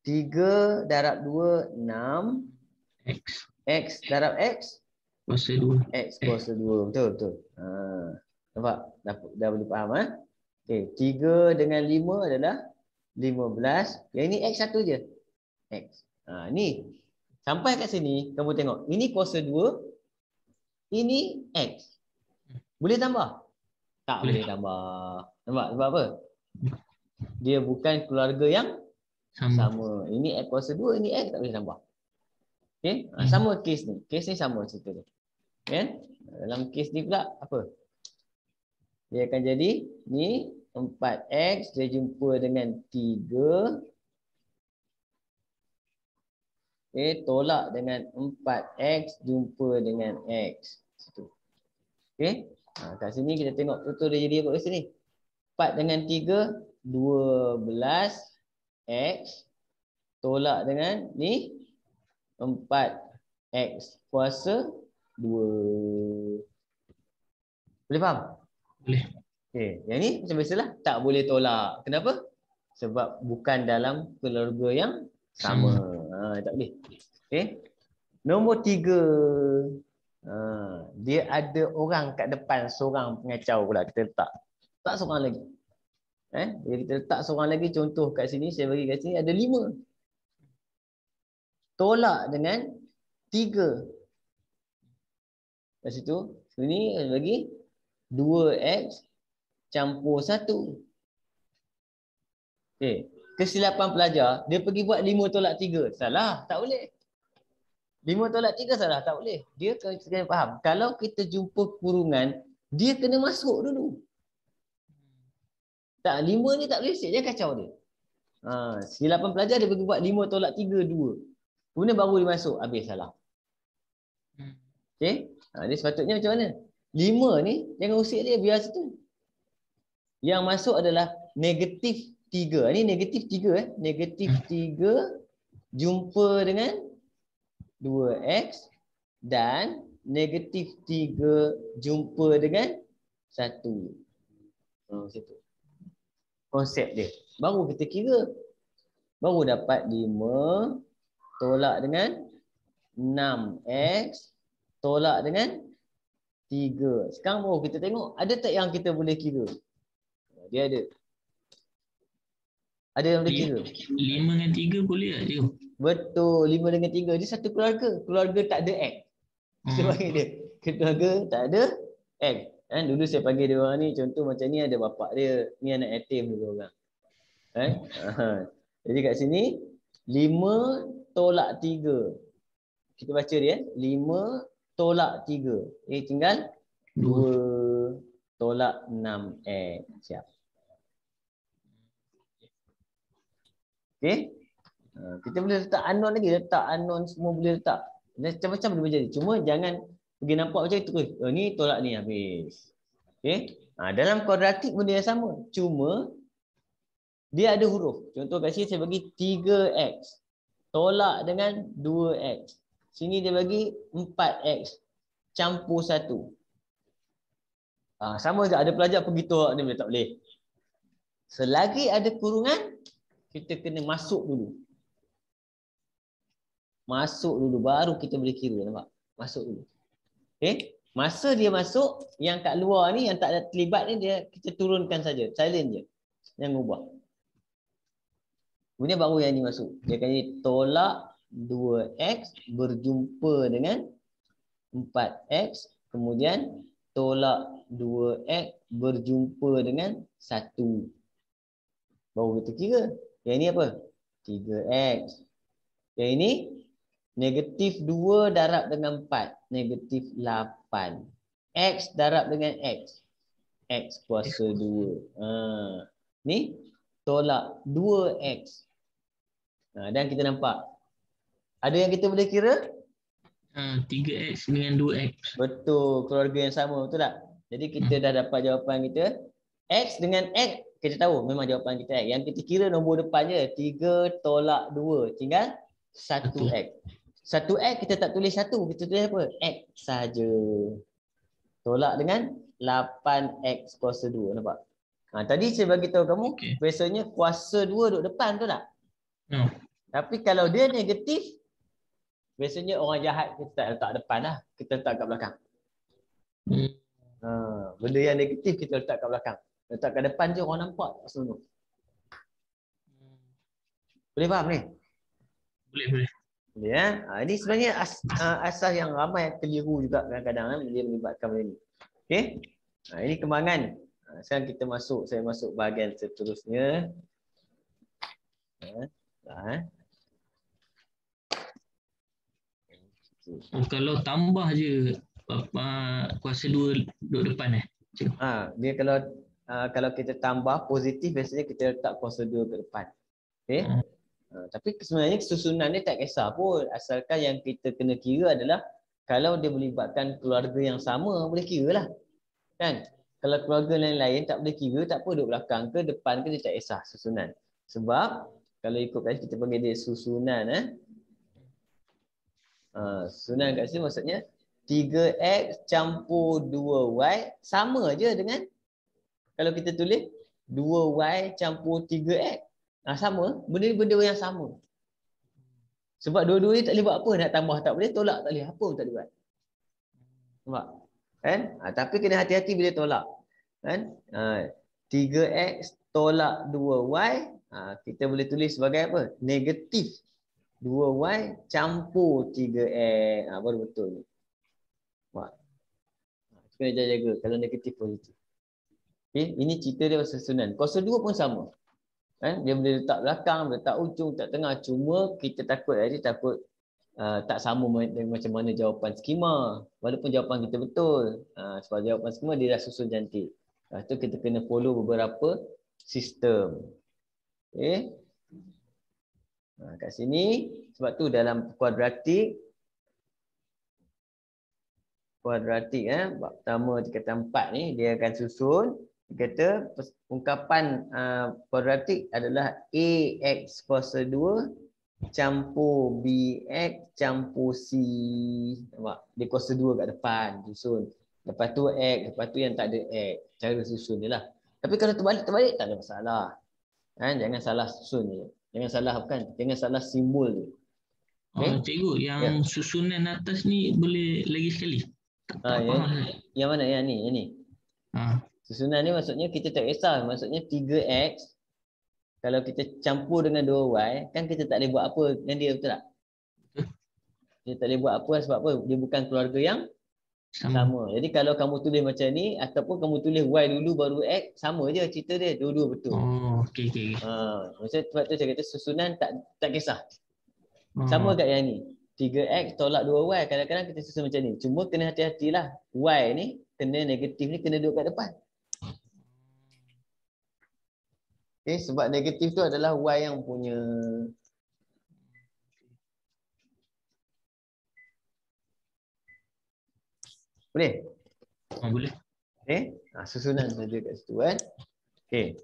3 darab 2, 6. X darab X? Kuasa 2. X kuasa 2. Betul. Nampak? Dah boleh faham. Okay. 3 dengan 5 adalah 15. Yang ini X satu je. X. Ni. Sampai kat sini, kamu tengok. Ini kuasa 2. Ini X. Boleh tambah? Tak boleh tambah. Nampak? Sebab apa? Dia bukan keluarga yang sama. Ini X kuasa 2, ini X tak boleh tambah. Okay? Sama kes ni. Kes ni sama cerita dia. Kan? Dalam kes ni pula apa? Dia akan jadi ni 4x dia jumpa dengan 3. Okay, tolak dengan 4x jumpa dengan x. Situ. Okay. Kat sini kita tengok betul dia jadi apa kat sini? 4 dengan 3 12x tolak dengan ni 4x kuasa 2. Boleh faham? Boleh. Okay. Yang ni macam biasalah tak boleh tolak. Kenapa? Sebab bukan dalam keluarga yang sama. Tak boleh. Okay. Nombor 3. Dia ada orang kat depan seorang pengacau pula. Kita letak. Tak seorang lagi. Jadi kita letak seorang lagi. Contoh kat sini. Saya bagi kat sini ada 5. Tolak dengan 3. Kat situ. Sini bagi 2x campur 1. Okay. Kesilapan pelajar. Dia pergi buat 5 tolak 3. Salah. Tak boleh. 5 tolak 3 salah. Tak boleh. Dia kena faham. Kalau kita jumpa kurungan, dia kena masuk dulu. Tak, 5 ni tak boleh set. Dia kacau dia. Kesilapan pelajar dia pergi buat 5 tolak 3, 2. Kemudian baru dia masuk. Habis salah. Okay. Dia sepatutnya macam mana? 5 ni, jangan usik dia. Biar situ. Yang masuk adalah negatif 3. Ini negatif 3. Negatif 3 jumpa dengan 2x dan negatif 3 jumpa dengan 1. Situ. Konsep dia. Baru kita kira. Baru dapat 5 tolak dengan 6x tolak dengan 3. Sekarang baru kita tengok. Ada tak yang kita boleh kira? Dia ada. Ada yang boleh kira? 5 dengan 3 boleh tak dia? Betul. 5 dengan 3. Dia satu keluarga. Keluarga tak ada X. Kita panggil dia. Keluarga tak ada X. Dulu saya panggil dia orang ni. Contoh macam ni ada bapak dia. Ni anak yatim dia orang. Jadi kat sini 5 tolak 3. Kita baca dia. 5 tolak 3. Tinggal 2 tolak 6x. Siap. Okay. Kita boleh letak unknown lagi. Letak unknown semua boleh letak. Macam-macam boleh jadi. Cuma jangan pergi nampak macam itu. Ni tolak ni habis. Okay. Dalam kuadratik benda yang sama. Cuma dia ada huruf. Contoh kat sini saya bagi 3x. Tolak dengan 2x. Sini dia bagi 4x campur 1. Sama je, ada pelajar pergi tolak dia tak boleh. Selagi ada kurungan, kita kena masuk dulu. Masuk dulu baru kita boleh kira, nampak? Masuk dulu. Okey? Masa dia masuk, yang kat luar ni yang tak ada terlibat ni dia kita turunkan saja, silent je. Jangan ubah. Kemudian baru yang ni masuk. Dia akan jadi tolak 2x berjumpa dengan 4x, kemudian tolak 2x berjumpa dengan 1. Baru kita kira. Yang ini apa? 3x. Yang ini negatif 2 darab dengan 4. Negatif 8. X darab dengan X. X kuasa 2. Ni tolak 2x. Dan kita nampak. Ada yang kita boleh kira? 3x dengan 2x. Betul. Keluarga yang sama. Betul tak? Jadi kita dah dapat jawapan kita. X dengan X. Kita tahu memang jawapan kita X. Yang kita kira nombor depan je. 3 tolak 2. Tinggal 1x. 1x kita tak tulis 1. Kita tulis apa? X saja. Tolak dengan 8x kuasa 2. Nampak? Tadi saya bagi tahu kamu. Biasanya kuasa 2 duduk depan. Betul tak? No. Tapi kalau dia negatif, biasanya orang jahat kita tak letak depan lah. Kita letak kat belakang. Benda yang negatif kita letak kat belakang. Letak kat depan je orang nampak tak seronok. Boleh faham ni? Boleh. Boleh ya? Ini sebenarnya asas yang ramai keliru juga kadang-kadang dia melibatkan benda ni. Okey? Ini kembangan. Sekarang kita saya masuk bahagian seterusnya. Kalau tambah je kuasa 2 duduk depan dia kalau kita tambah positif biasanya kita letak kuasa 2 ke depan. Okey? Tapi sebenarnya susunan ni tak kisah pun, asalkan yang kita kena kira adalah kalau dia melibatkan keluarga yang sama boleh kira lah. Kan? Kalau keluarga lain-lain tak boleh kira, tak apa duduk belakang ke depan ke, dia tak kisah susunan. Sebab kalau ikut kat kita panggil dia susunan. Susunan kat sini maksudnya 3x campur 2y sama je dengan kalau kita tulis 2y campur 3x. Sama, benda yang sama. Sebab dua-dua ni tak boleh buat apa, nak tambah tak boleh, tolak tak boleh, apa pun tak boleh buat. Nampak? Kan? Tapi kena hati-hati bila tolak. Kan? 3x tolak 2y, kita boleh tulis sebagai apa? Negatif 2y campur 3x. Baru betul ni. Nampak? Kena jaga-jaga kalau negatif positif. Okay? Ini cerita dia pasal susunan. Kuasa 2 pun sama. Dia boleh letak belakang, boleh letak ujung, letak tengah. Cuma kita takut tak sama macam mana jawapan skema. Walaupun jawapan kita betul. Sebab jawapan skema dia dah susun cantik. Lepas tu kita kena follow beberapa sistem. Okay. Kat sini, sebab tu dalam kuadratik, bab pertama tingkatan 4 ni, dia akan susun. Dia kata ungkapan kuadratik adalah AX kuasa 2 campur BX campur C. Nampak? Dia kuasa 2 kat depan susun. Lepas tu X, lepas tu yang tak ada X. Cara susun je lah. Tapi kalau terbalik tak ada masalah. Jangan salah susun je. Jangan salah simbol je. Okay? Cikgu, yang susunan atas ni boleh lagi sekali? Tak faham. Yang mana? Yang ni? Susunan ni maksudnya kita tak kisah. Maksudnya 3x kalau kita campur dengan 2y, kan kita tak boleh buat apa dengan dia, betul tak? Kita tak boleh buat apa sebab apa? Dia bukan keluarga yang sama. Jadi kalau kamu tulis macam ni ataupun kamu tulis y dulu baru x, sama je cerita dia, dua-dua betul. Okey. Maksudnya sebab tu saya kata susunan tak kisah. Sama kat yang ni. 3x tolak 2y, kadang-kadang kita susun macam ni. Cuma kena hati-hatilah. Y ni kena negatif ni kena duduk kat depan. Okay, sebab negatif tu adalah y yang punya. Boleh? Boleh. Okay. Susunan saja kat situ kan. Okay.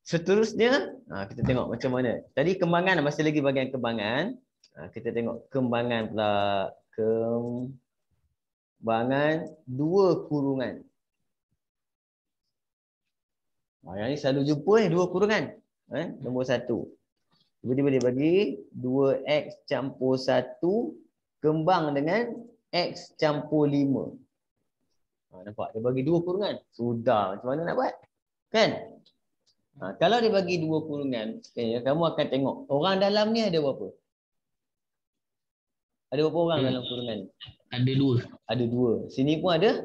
Seterusnya, kita tengok macam mana. Tadi kembangan, masih lagi bahagian kembangan. Kita tengok kembangan pula. Kembangan dua kurungan. Yang ni selalu jumpa dua kurungan. Nombor 1. Tiba-tiba dia bagi 2x campur 1 kembang dengan x campur 5. Nampak? Dia bagi dua kurungan. Sudah. Macam mana nak buat? Kan? Kalau dia bagi dua kurungan, kamu akan tengok orang dalam ni ada berapa? Ada berapa orang dalam kurungan ni? Ada 2. Ada 2. Sini pun ada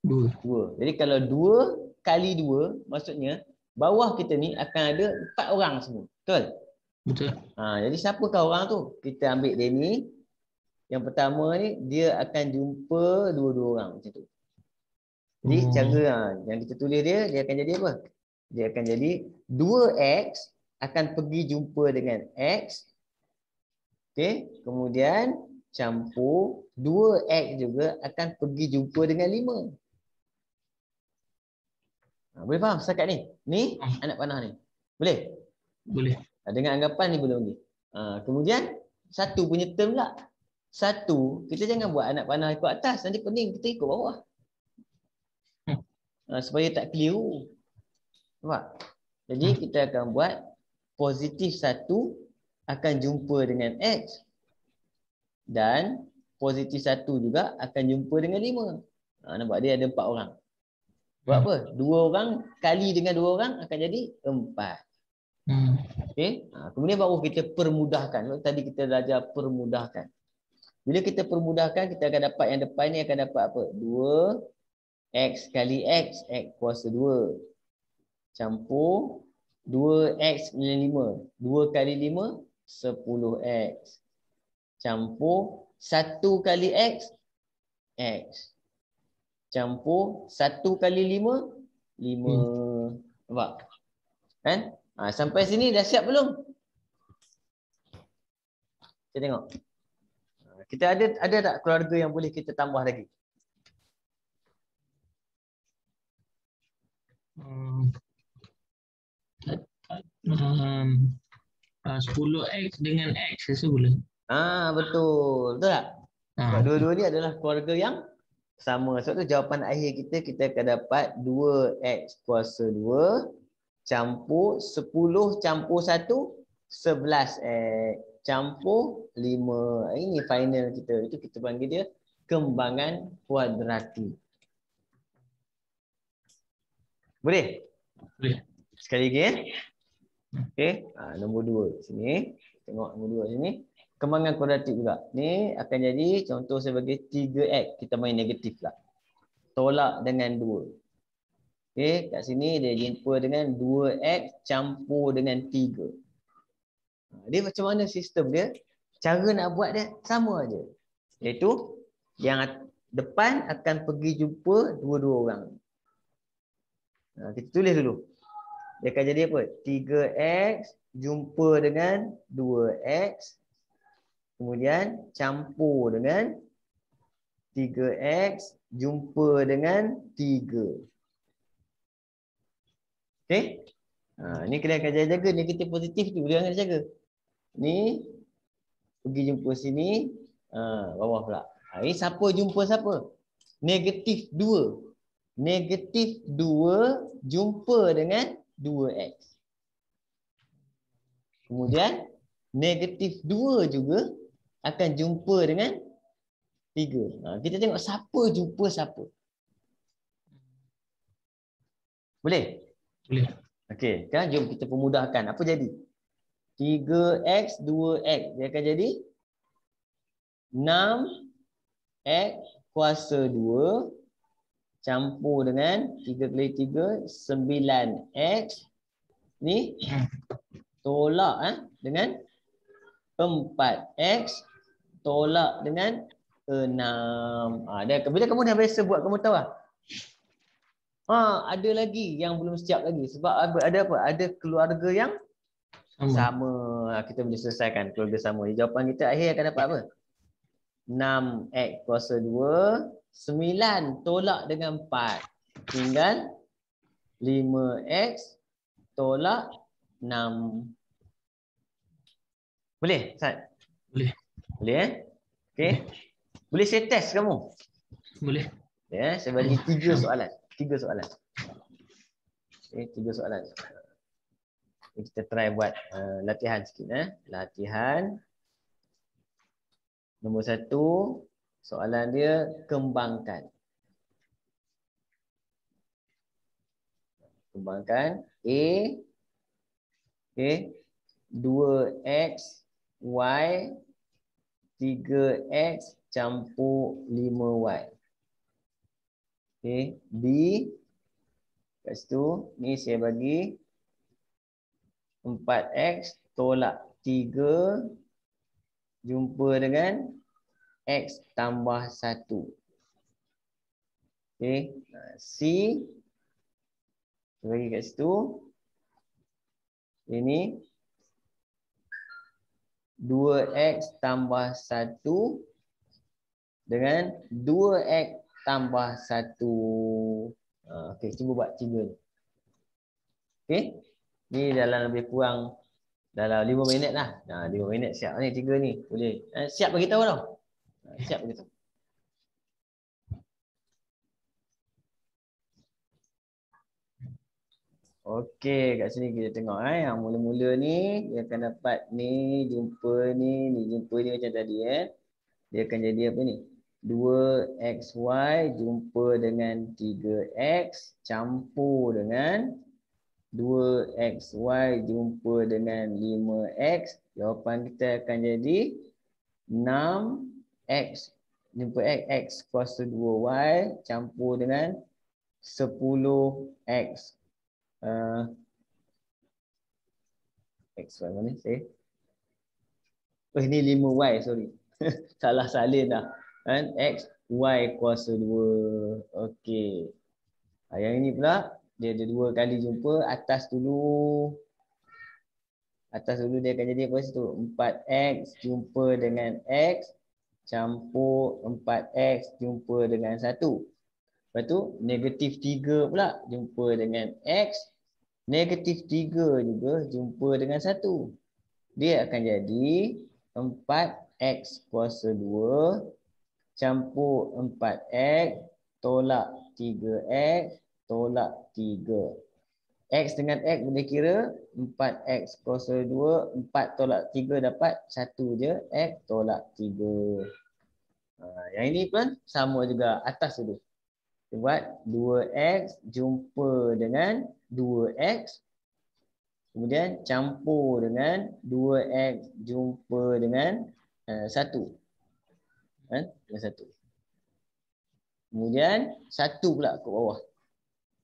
2. Jadi kalau 2 kali 2, maksudnya bawah kita ni akan ada 4 orang semua. Betul? Betul. Jadi siapakah orang tu? Kita ambil dia ni. Yang pertama ni, dia akan jumpa dua-dua orang macam tu. Jadi cara yang kita tulis dia akan jadi apa? Dia akan jadi 2x akan pergi jumpa dengan x. Okey, kemudian campur 2x juga akan pergi jumpa dengan 5. Boleh faham setakat ni? Ni anak panah ni. Boleh? Boleh. Dengan anggapan ni boleh lagi. Kemudian satu punya term pula. Satu, kita jangan buat anak panah ikut atas, nanti pening kita ikut bawah. Supaya tak keliru. Nampak? Jadi kita akan buat positif 1 akan jumpa dengan x. Dan positif 1 juga akan jumpa dengan 5. Nampak? Dia ada 4 orang. Buat apa? 2 orang kali dengan 2 orang akan jadi 4. Okay? Kemudian baru kita permudahkan. Tadi kita belajar permudahkan. Bila kita permudahkan, kita akan dapat yang depan ni akan dapat apa? 2x kali x, x kuasa 2. Campur 2x kali 5. 2 kali 5, 10x. Campur 1 kali x, x. Campur 1 kali 5, 5. Nampak? Kan? Sampai sini dah siap belum? Kita tengok. Kita ada tak keluarga yang boleh kita tambah lagi? Um, 10x dengan x rasa boleh. Betul. Betul tak? Sebab dua-dua ni adalah keluarga yang sama. Sebab tu jawapan akhir kita akan dapat 2x kuasa 2 campur 10 campur 1, 11x campur 5. Ini final kita. Itu kita panggil dia kembangan kuadratik. Boleh? Boleh. Sekali lagi Okey. Nombor 2 sini. Tengok nombor 2 sini. Kembangan kuadratik juga. Ni akan jadi contoh sebagai 3x. Kita main negatif lah. Tolak dengan 2. Okey, kat sini dia jumpa dengan 2x campur dengan 3. Dia macam mana sistem dia? Cara nak buat dia sama aja. Iaitu yang depan akan pergi jumpa dua-dua orang. Kita tulis dulu. Dia akan jadi apa? 3x jumpa dengan 2x. Kemudian campur dengan 3x jumpa dengan 3. Okey? Ni kena akan jaga negatif positif tu dia akan jaga. Ni pergi jumpa sini, bawah pula. Ini siapa jumpa siapa? Negatif 2. Negatif 2 jumpa dengan 2x. Kemudian negatif 2 juga akan jumpa dengan 3. Kita tengok siapa jumpa siapa. Boleh? Boleh. Okey, sekarang jom kita permudahkan. Apa jadi? 3x, 2x. Dia akan jadi 6x kuasa 2 campur dengan 3 kali 3, 9x. Ni tolak dengan 4x tolak dengan 6. Bila kamu dah biasa buat, kamu tahu lah. Ada lagi yang belum siap lagi. Sebab ada apa? Ada keluarga yang sama. Kita boleh selesaikan keluarga sama. Jawapan kita akhir akan dapat apa? 6x kuasa 2, 9 tolak dengan 4. Tinggal 5x tolak 6. Boleh, Ustaz? Boleh. Boleh Okey. Boleh saya test kamu? Boleh. Ya, saya bagi 3 soalan. 3 soalan. Okey, 3 soalan. Kita try buat latihan sikit. Latihan. Nombor 1, soalan dia kembangkan. Kembangkan A, okey, 2x y 3x campur 5y. Okey, B, kat situ ni saya bagi 4x tolak 3 jumpa dengan x tambah 1. Okey, C saya bagi kat situ ini 2x tambah 1 dengan 2x tambah 1. Okey, cuba buat 3 ni. Okey. Ni dalam lebih kurang dalam 5 minit lah. 5 minit siap ni 3 ni. Boleh. Siap bagi tahu tau. Siap bagi tahu. Okey, kat sini kita tengok yang mula-mula ni dia akan dapat ni jumpa ni jumpa ni macam tadi Dia akan jadi apa ni? 2xy jumpa dengan 3x campur dengan 2xy jumpa dengan 5x. Jawapan kita akan jadi 6x jumpa x kuasa 2y campur dengan 10x. XY mana saya? Ni 5y, sorry. Salah salin dah. Kan? X, Y kuasa 2. Okey. Yang ini pula, dia ada 2 kali jumpa. Atas dulu dia akan jadi apa situ? 4x jumpa dengan x campur 4x jumpa dengan 1. Lepas tu, negatif 3 pula jumpa dengan x. Negatif 3 juga jumpa dengan 1. Dia akan jadi 4x kuasa 2 campur 4x tolak 3x tolak 3. X dengan X boleh kira 4x kuasa 2, 4 tolak 3 dapat 1 je, X tolak 3. Yang ini pun sama juga atas dulu. Kita buat 2x jumpa dengan 2x. Kemudian campur dengan 2x jumpa dengan 1. Dengan 1. Kemudian 1 pula kat bawah.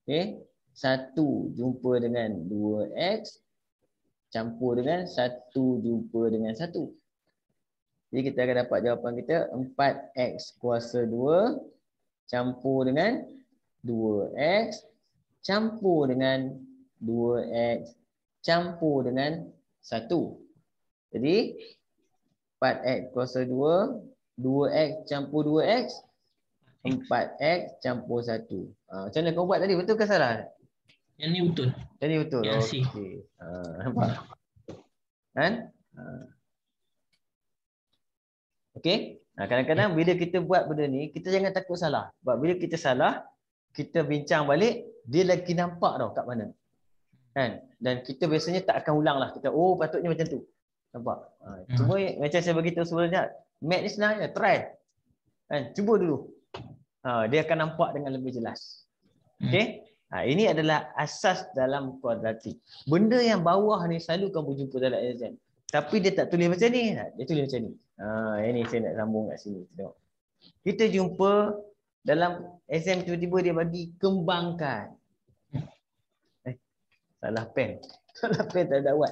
Okey. 1 jumpa dengan 2x campur dengan 1 jumpa dengan 1. Jadi kita akan dapat jawapan kita 4x kuasa 2 campur dengan 2x campur dengan 2x campur dengan 1. Jadi 4x kuasa 2, 2x campur 2x, 4x campur 1. Macam mana kau buat tadi? Betul ke salah? Yang ni betul. Yang ni betul? Yang C. Okey. Nampak? Kan? Okey? Kadang-kadang bila kita buat benda ni, kita jangan takut salah. Sebab bila kita salah, kita bincang balik, dia lagi nampak tau kat mana. Kan? Dan kita biasanya tak akan ulang lah. Kita, oh patutnya macam tu. Nampak? Cuma macam saya beritahu sebelumnya, mat ni senang je, try. Kan? Cuba dulu. Dia akan nampak dengan lebih jelas. Okey? Ini adalah asas dalam kuadratik. Benda yang bawah ni selalu kamu jumpa dalam exam. Tapi dia tak tulis macam ni. Dia tulis macam ni. Ini saya nak sambung kat sini. Tengok. Kita jumpa dalam exam tiba-tiba dia bagi kembangkan. Salah pen. Salah pen tak ada buat.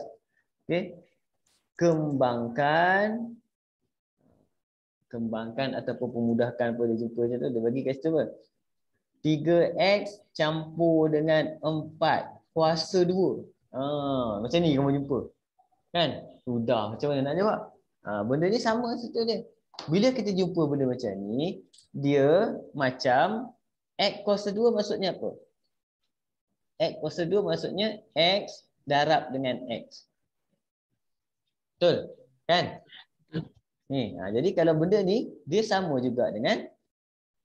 Okey. Kembangkan ataupun pemudahkan apa dia jumpa macam tu. Dia bagi kat situ apa? 3x campur dengan 4 kuasa 2. Macam ni kamu jumpa. Kan? Sudah. Macam mana nak jawab? Benda ni sama situ dia. Bila kita jumpa benda macam ni, dia macam x kuasa 2 maksudnya apa? X kuasa 2 maksudnya x darab dengan x. Betul? Kan? Ni. Jadi kalau benda ni dia sama juga dengan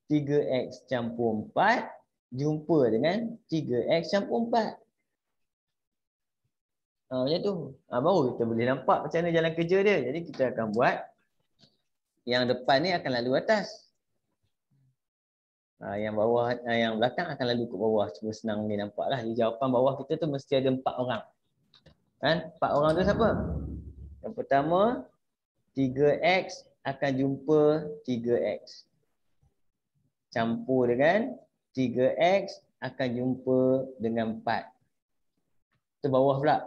3x campur 4 jumpa dengan 3x campur 4. Macam tu. Baru kita boleh nampak macam mana jalan kerja dia. Jadi kita akan buat yang depan ni akan lalu atas. Yang bawah, yang belakang akan lalu ke bawah. Cuma senang ni nampaklah. Di jawapan bawah kita tu mesti ada 4 orang. Kan? 4 orang tu siapa? Yang pertama 3x akan jumpa 3x. Campur dengan 3x akan jumpa dengan 4. Itu bawah pula.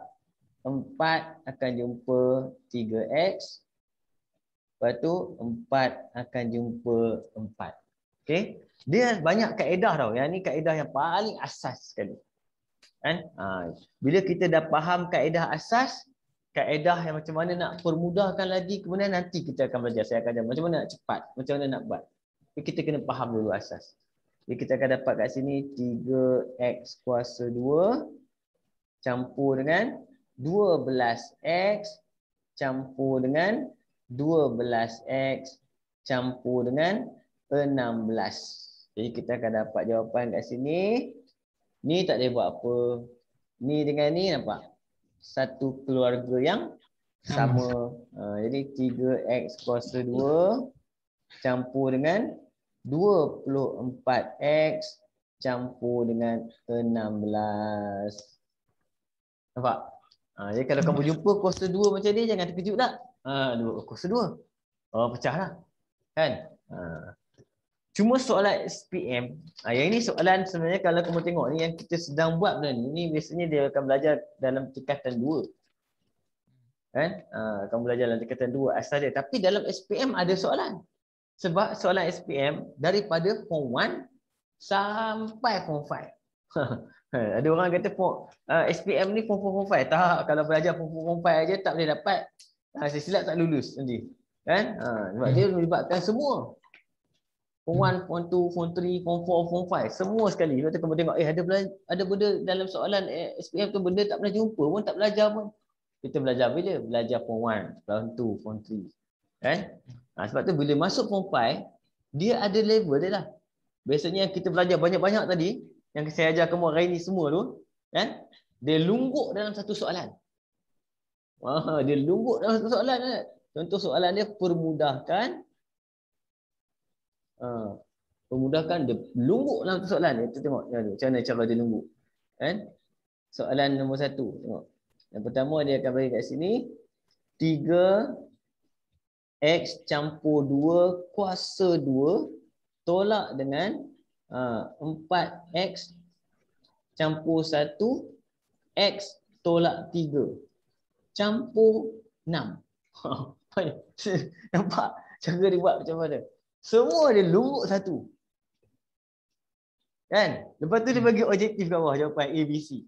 4 akan jumpa 3x. Lepas tu 4 akan jumpa 4. Okey. Dia banyak kaedah tau. Yang ni kaedah yang paling asas sekali. Kan? Bila kita dah faham kaedah asas, kaedah yang macam mana nak permudahkan lagi, kemudian nanti kita akan belajar. Saya akan ajar macam mana nak cepat, macam mana nak buat. Tapi kita kena faham dulu asas. Jadi kita akan dapat kat sini 3x kuasa 2 campur dengan 12x campur dengan 12x campur dengan 16. Jadi kita akan dapat jawapan kat sini. Ni tak boleh buat apa. Ni dengan ni nampak? Satu keluarga yang sama. Jadi 3x kuasa 2 campur dengan 24x campur dengan 16. Nampak? Jadi kalau kamu jumpa kuasa 2 macam ni, jangan terkejut tak? Kuasa 2. Pecah lah. Kan? Cuma soalan SPM, yang ini soalan sebenarnya kalau kamu tengok ni yang kita sedang buat benda ni, ni biasanya dia akan belajar dalam tingkatan 2. Kan? Kamu belajar dalam tingkatan 2 asal dia. Tapi dalam SPM ada soalan. Sebab soalan SPM daripada form 1 sampai form 5. Ada orang kata SPM ni form 4, form 5. Tak, kalau belajar form 4, form 5 aja tak boleh dapat. Saya silap tak lulus nanti. Kan? Sebab dia melibatkan semua. Form 1, form 2, form 3, form 4, form 5. Semua sekali. Lepas tu kamu tengok, ada benda dalam soalan SPM tu benda tak pernah jumpa pun, tak belajar pun. Kita belajar bila? Belajar form 1, form 2, form 3. Kan? Sebab tu bila masuk form 5, dia ada level dia lah. Biasanya kita belajar banyak-banyak tadi, yang saya ajar kamu hari ni semua tu, kan? Dia lungguk dalam satu soalan. Dia lungguk dalam satu soalan. Contoh soalan dia permudahkan. Permudahkan dia lungguk dalam satu soalan. Kita tengok macam mana cara dia lungguk. Kan? Soalan nombor 1. Tengok. Yang pertama dia akan bagi kat sini 3x campur 2 kuasa 2 tolak dengan 4x campur 1 x tolak 3 campur 6. Nampak cara dia buat macam mana? Semua dia lungguk satu. Kan? Lepas tu dia bagi objektif kat bawah jawapan A, B, C.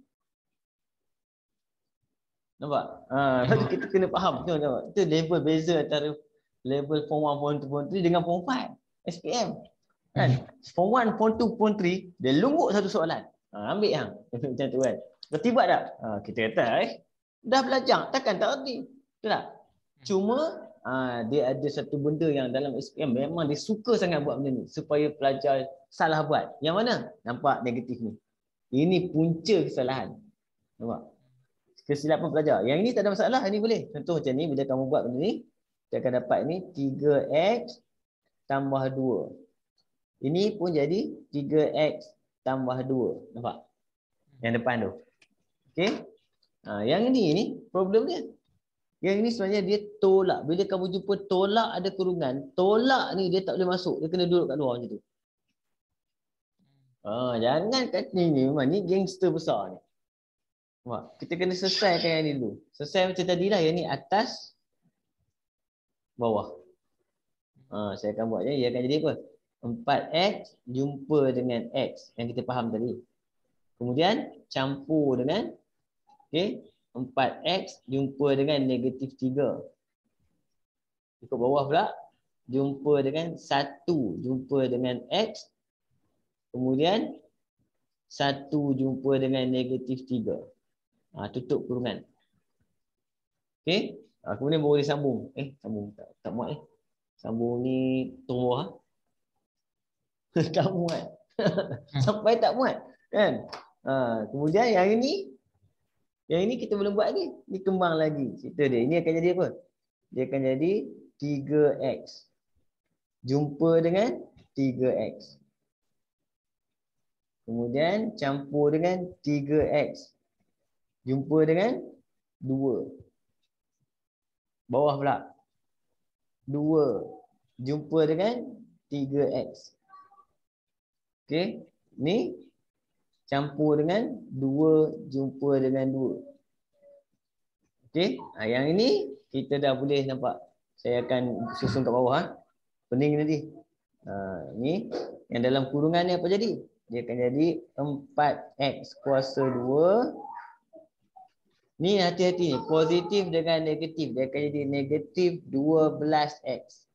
Nampak? Lepas tu kita kena faham. Itu level beza antara level form 1, form 2, form 3 dengan form 5 SPM. Kan? Form 1, form 2, form 3 dia lungguk satu soalan. Ambil yang macam tu kan. Berarti buat tak? Kita kata dah belajar, takkan tak erti. Betul tak? Cuma dia ada satu benda yang dalam SPM memang dia suka sangat buat benda ni supaya pelajar salah buat. Yang mana? Nampak negatif ni. Ini punca kesalahan. Nampak? Kesilapan pelajar. Yang ini tak ada masalah, ini boleh. Contoh macam ni, bila kamu buat benda ni, kita akan dapat ni 3x tambah 2. Ini pun jadi 3x tambah 2. Nampak? Yang depan tu. Okey? Yang ini ni problem dia. Yang ini sebenarnya dia tolak. Bila kamu jumpa tolak ada kurungan, tolak ni dia tak boleh masuk. Dia kena duduk kat luar macam tu. Jangan kata ni memang ni gangster besar ni. Kita kena selesaikan yang ni dulu. Selesai macam tadi lah. Yang ni atas, bawah. Saya akan buat je. Ia akan jadi apa? 4x jumpa dengan x yang kita faham tadi. Kemudian campur dengan 4x jumpa dengan negatif 3. Ikut bawah pula. Jumpa dengan 1 jumpa dengan x. Kemudian 1 jumpa dengan negatif 3. Tutup kurungan. Okey. Kemudian baru disambung. Sambung. Tak muat Sambung ni tumbuh. Tak muat. Sampai tak muat. Kan? Kemudian yang ini kita belum buat lagi. Ni kembang lagi cerita dia. Ini akan jadi apa? Dia akan jadi 3x. Jumpa dengan 3x. Kemudian campur dengan 3x. Jumpa dengan 2. Bawah pula. 2. Jumpa dengan 3x. Okey. Ni campur dengan 2 jumpa dengan 2. Okey. Yang ini kita dah boleh nampak. Saya akan susun kat bawah. Pening nanti. Ni yang dalam kurungan ni apa jadi? Dia akan jadi 4x kuasa 2. Ni hati-hati ni. Positif dengan negatif. Dia akan jadi negatif 12x.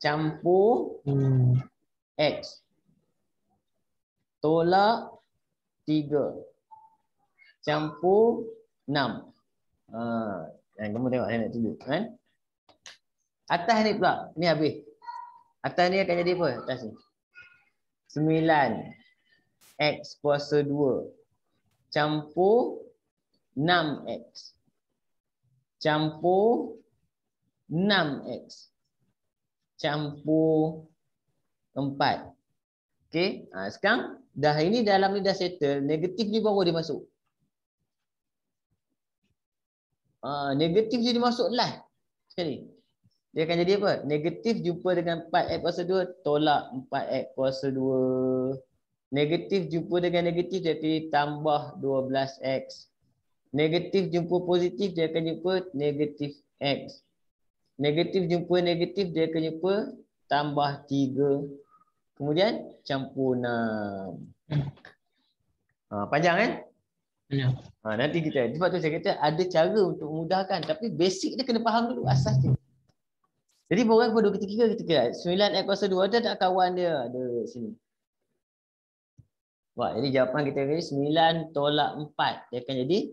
Campur x. Tolak 3. Campur 6. Kamu tengok saya nak tunjuk. Kan? Atas ni pula. Ni habis. Atas ni akan jadi apa? Atas ni. 9x kuasa 2 campur 6x campur 6x campur 4. Okey, sekarang dah ini dalam ni dah settle, negatif ni baru dia masuk. Negatif dia masuk last sekali. Dia akan jadi apa? Negatif jumpa dengan 4x kuasa 2 tolak 4x kuasa 2. Negatif jumpa dengan negatif dia akan tambah 12x. Negatif jumpa positif dia akan jumpa negatif x. Negatif jumpa negatif dia akan jumpa tambah 3. Kemudian campur 6. Panjang kan? Ya. Nanti kita, sebab tu saya kata ada cara untuk memudahkan. Tapi basic dia kena faham dulu asas dia. Jadi borang pada kita kira 9x kuasa 2 ada tak kawan dia? Ada sini. Wah, jadi jawapan kita ni 9 tolak 4. Dia akan jadi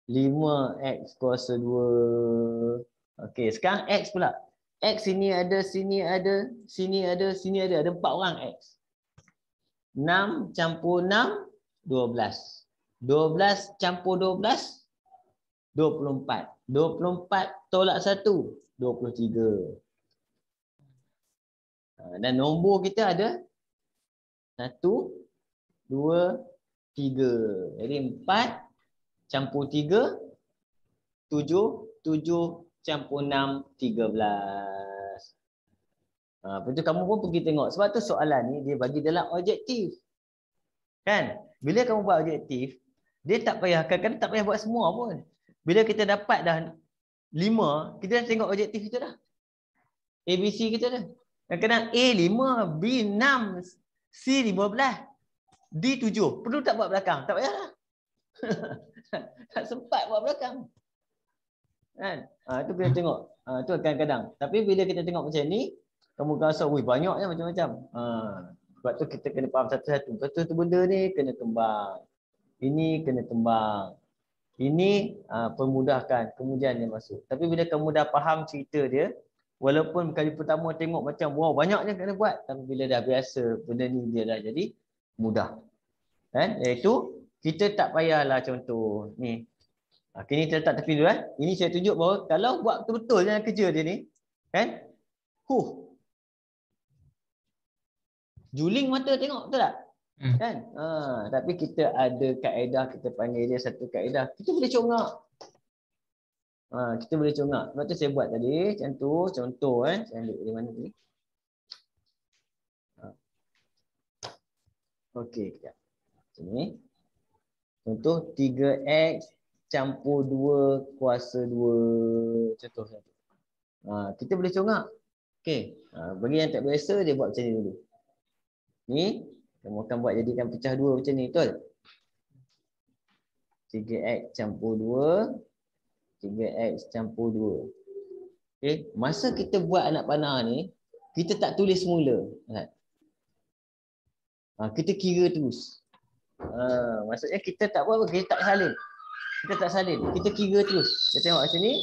5x kuasa 2. Okey, sekarang x pula. X sini ada, sini ada, sini ada, sini ada. Ada 4 orang x. 6 campur 6, 12. 12 campur 12, 24. 24 tolak 1, 23. Dan nombor kita ada 1, 2, 3. Jadi 4 campur 3, 7. 7 campur 6, 13. Lepas tu kamu pun pergi tengok. Sebab tu soalan ni dia bagi dalam objektif. Kan? Bila kamu buat objektif, dia tak payah, kadang-kadang tak payah buat semua pun. Bila kita dapat dah 5, kita dah tengok objektif kita dah. ABC kita dah. Kadang-kadang A 5, B 6, C 15, D 7. Perlu tak buat belakang? Tak payah lah. Tak sempat buat belakang. Kan? Itu bila tengok. Itu kadang-kadang. Tapi bila kita tengok macam ni, kamu rasa, wih banyaknya macam-macam. Sebab tu kita kena faham satu-satu. Satu benda ni kena kembang. Ini kena kembang. Ini permudahkan. Kemudian dia masuk. Tapi bila kamu dah faham cerita dia, walaupun kali pertama tengok macam, wow banyaknya kena buat. Tapi bila dah biasa, benda ni dia dah jadi mudah. Kan? Iaitu, kita tak payahlah contoh ni. Kini kita letak tepi dulu. Ini saya tunjuk bahawa kalau buat betul-betul dalam kerja dia ni, kan? Juling mata tengok, betul tak? Kan? Tapi kita ada kaedah, kita panggil dia satu kaedah. Kita boleh congak. Kita boleh congak. Sebab tu saya buat tadi, macam tu, contoh saya ambil dari mana tadi? Okey, kejap. Sini. Contoh 3x campur 2 kuasa 2. Contoh satu. Kita boleh congak. Okey. Bagi yang tak biasa, dia buat macam ni dulu. Ni, kamu akan buat jadikan pecah 2 macam ni, betul? 3x campur 2. 3x campur 2. Okey. Masa kita buat anak panah ni, kita tak tulis semula. Kita kira terus. Maksudnya kita tak buat apa, kita tak salin. Kita tak salin. Kita kira terus. Kita tengok macam ni.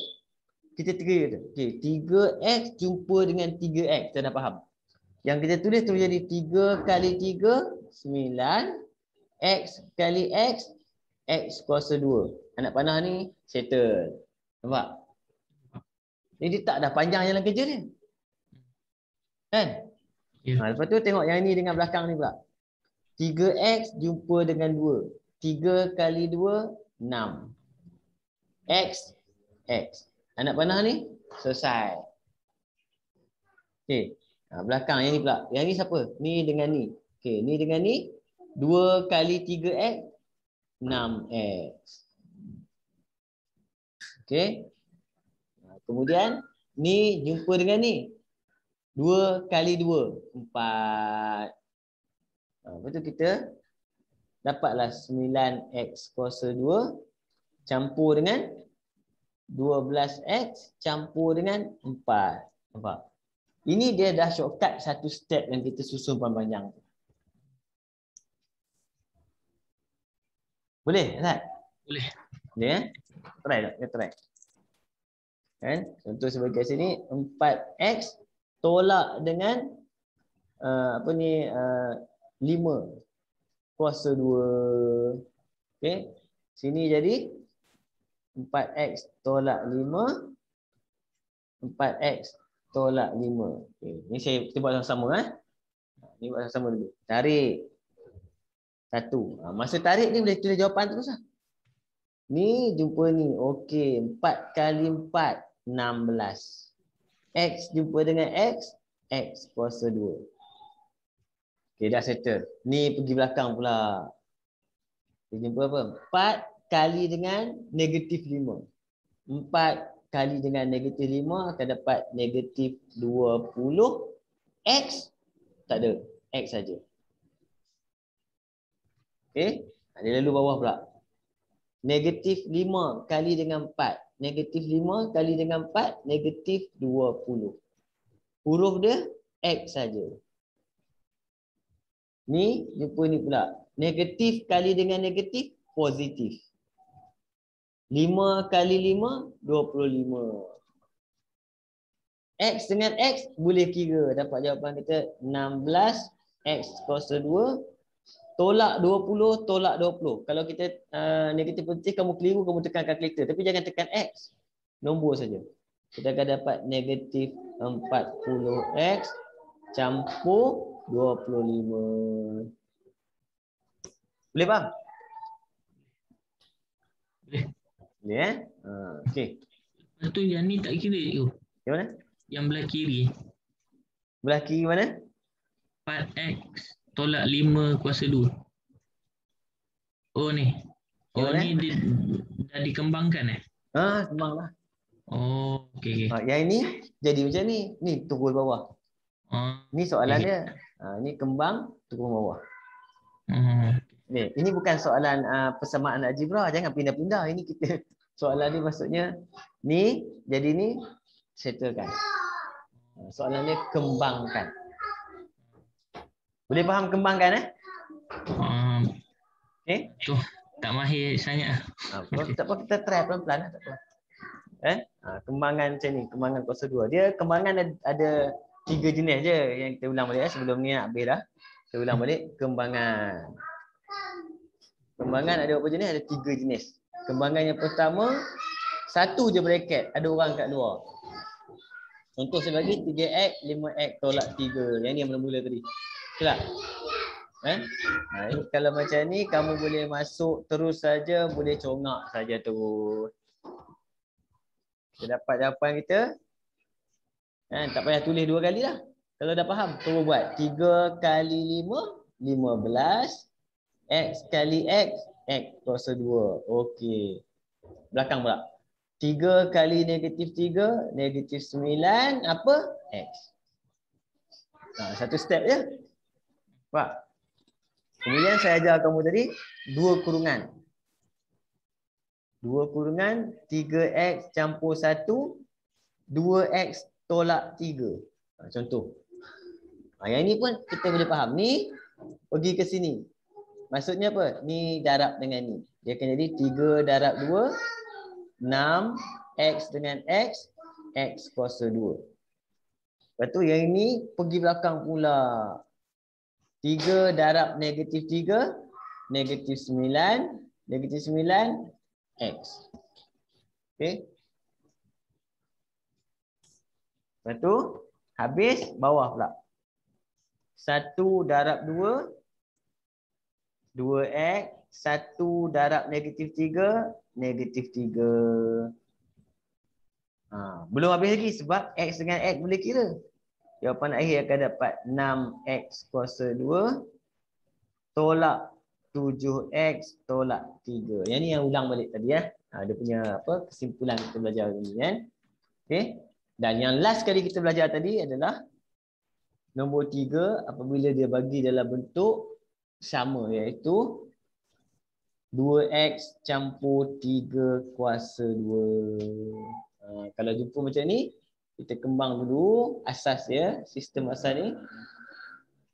kita trigger. Okey, 3x jumpa dengan 3x. Kita dah faham. Yang kita tulis tu jadi 3 kali 3, 9. X kali X, X kuasa 2. Anak panah ni settle. Nampak? Jadi tak dah panjang jalan kerja dia. Kan? Ya. Lepas tu tengok yang ni dengan belakang ni pula. 3x jumpa dengan 2. 3 kali 2, 6. X, X. Anak panah ni selesai. Okey. Belakang yang ni pula. Yang ni siapa? Ni dengan ni. Okey, ni dengan ni. 2 kali 3x, 6x. Okey. Kemudian ni jumpa dengan ni. 2 kali 2, 4. Lepas tu kita dapatlah 9x kuasa 2 campur dengan 12x campur dengan 4. Nampak? Ini dia dah shortcut satu step yang kita susun panjang. Boleh, Ustaz? Boleh. Boleh, eh? Try tak? Kita try. Kan? Contoh sebagai sini 4x tolak dengan 5 kuasa 2. Okey. Sini jadi 4x tolak 5. 4x tolak 5. Okey. Ni kita buat sama-sama. Ni buat sama-sama dulu. Tarik. 1. Masa tarik ni boleh tulis jawapan terus lah. Ni jumpa ni. Okey. 4 kali 4. 16. X jumpa dengan X. X kuasa 2. Okey, dah settle. Ni pergi belakang pula. Kita jumpa apa? 4 kali dengan negatif 5. 4 kali dengan negatif 5 akan dapat negatif 20. X tak ada. X saja. Okey. Dia lalu bawah pula. Negatif 5 kali dengan 4. Negatif 5 kali dengan 4. Negatif 20. Huruf dia X saja. Ni jumpa ni pula. Negatif kali dengan negatif, positif. 5 kali 5, 25. X dengan X boleh kira. Dapat jawapan kita 16. X kuasa 2. Tolak 20, tolak 20. Kalau kita negatif positif, kamu keliru, kamu tekan kalkulator. Tapi jangan tekan X. Nombor saja. Kita akan dapat negatif 40X campur 25. Boleh faham? Boleh. Boleh, eh? Okey. Lepas tu yang ni tak kira je. Yang mana? Yang belah kiri. Belah kiri mana? 4x tolak 5 kuasa 2. Oh ni. Oh Yang ni dia dah dikembangkan eh? Kembanglah. Oh, okey. Yang ini jadi macam ni. Ni turun bawah. Ni soalan dia. Ni kembang turun bawah. Ni, ini bukan soalan persamaan algebra. Jangan pindah-pindah. Ini kita soalan ni maksudnya ni jadi ni settlekan. Soalan dia kembangkan. Boleh faham kembangkan okey? Tu tak mahir sangat. Tak apa, kita try pelan-pelan tak apa. Kembangan macam ni, kembangan kuasa 2. Dia kembangan ada 3 jenis je yang kita ulang balik sebelum ni nak habis dah. Kita ulang balik kembangan. Kembangan ada berapa jenis? Ada 3 jenis. Kembangan yang pertama, satu je bracket, ada orang kat luar. Contoh saya bagi 3x, 5x tolak 3. Yang ni yang mula-mula tadi. Betul tak? Kalau macam ni kamu boleh masuk terus saja, boleh congak saja terus. Kita dapat jawapan kita. Tak payah tulis 2 kali lah. Kalau dah faham, terus buat 3 kali 5, 15. X kali X, X kuasa 2. Okey. Belakang pula. 3 kali negatif 3, negatif 9, apa? X. Satu step je. Pak. Kemudian saya ajar kamu tadi 2 kurungan. 2 kurungan 3x campur 1, 2x tolak 3. Contoh. Yang ini pun kita boleh faham. Ni pergi ke sini. Maksudnya apa? Ni darab dengan ni. Dia akan jadi 3 darab 2, 6, x dengan x, X kuasa 2. Lepas tu yang ini pergi belakang pula. 3 darab negatif 3, negatif 9, negatif 9, X. Okey. Lepas tu, habis bawah pula. 1 darab 2, 2X. 1 darab negatif 3, negatif 3. Belum habis lagi sebab X dengan X boleh kira. Jawapan akhir akan dapat 6X kuasa 2 tolak 7X tolak 3. Yang ni yang ulang balik tadi ya. Dia punya apa kesimpulan kita belajar hari ni kan. Okey. Dan yang last kali kita belajar tadi adalah nombor 3 apabila dia bagi dalam bentuk sama iaitu 2X campur 3 kuasa 2. Kalau jumpa macam ni, kita kembang dulu asas dia, sistem asas ni.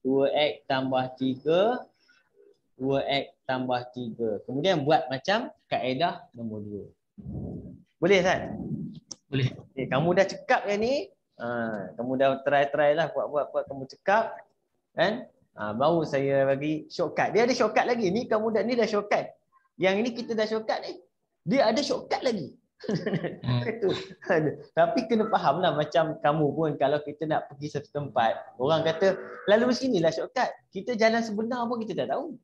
2X tambah 3, 2X tambah 3. Kemudian buat macam kaedah nombor 2. Boleh kan? Boleh. Okay, kamu dah cekap yang ni, kamu dah try lah buat kamu cekap kan? Baru saya bagi shortcut. Dia ada shortcut lagi. Ni kamu dah ni dah shortcut. Yang ini kita dah shortcut ni. Dia ada shortcut lagi. Itu. Tapi kena faham lah macam kamu pun kalau kita nak pergi satu tempat, orang kata lalu sinilah shortcut. Kita jalan sebenar pun kita tak tahu.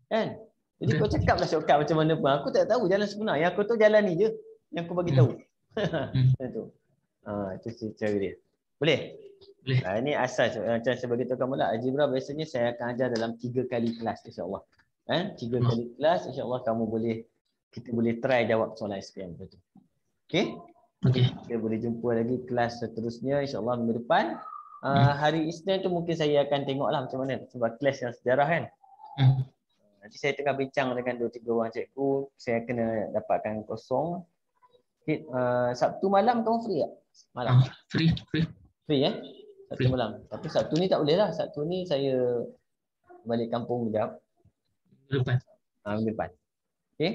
Kan? Jadi kau cakap lah shortcut macam mana pun. Aku tak tahu jalan sebenar. Yang aku tahu jalan ni je yang aku bagi tahu. Itu. Itu cara dia. Boleh? Boleh. Ini asas macam saya bagi tahu kamu lah. Algebra biasanya saya akan ajar dalam 3 kali kelas insya-Allah. 3 kali kelas insya-Allah kita boleh try jawab soalan SPM betul. Okey? Okey. Kita boleh jumpa lagi kelas seterusnya insya-Allah minggu depan. Hari Isnin tu mungkin saya akan tengoklah macam mana sebab kelas yang sejarah kan. Nanti saya tengah bincang dengan 2-3 orang cikgu, saya kena dapatkan kosong. Okay, Sabtu malam kamu free tak? Malam. Free. Free ya? Sabtu malam. Tapi Sabtu ni tak boleh lah. Sabtu ni saya balik kampung sekejap. Minggu depan. Minggu depan. Okey.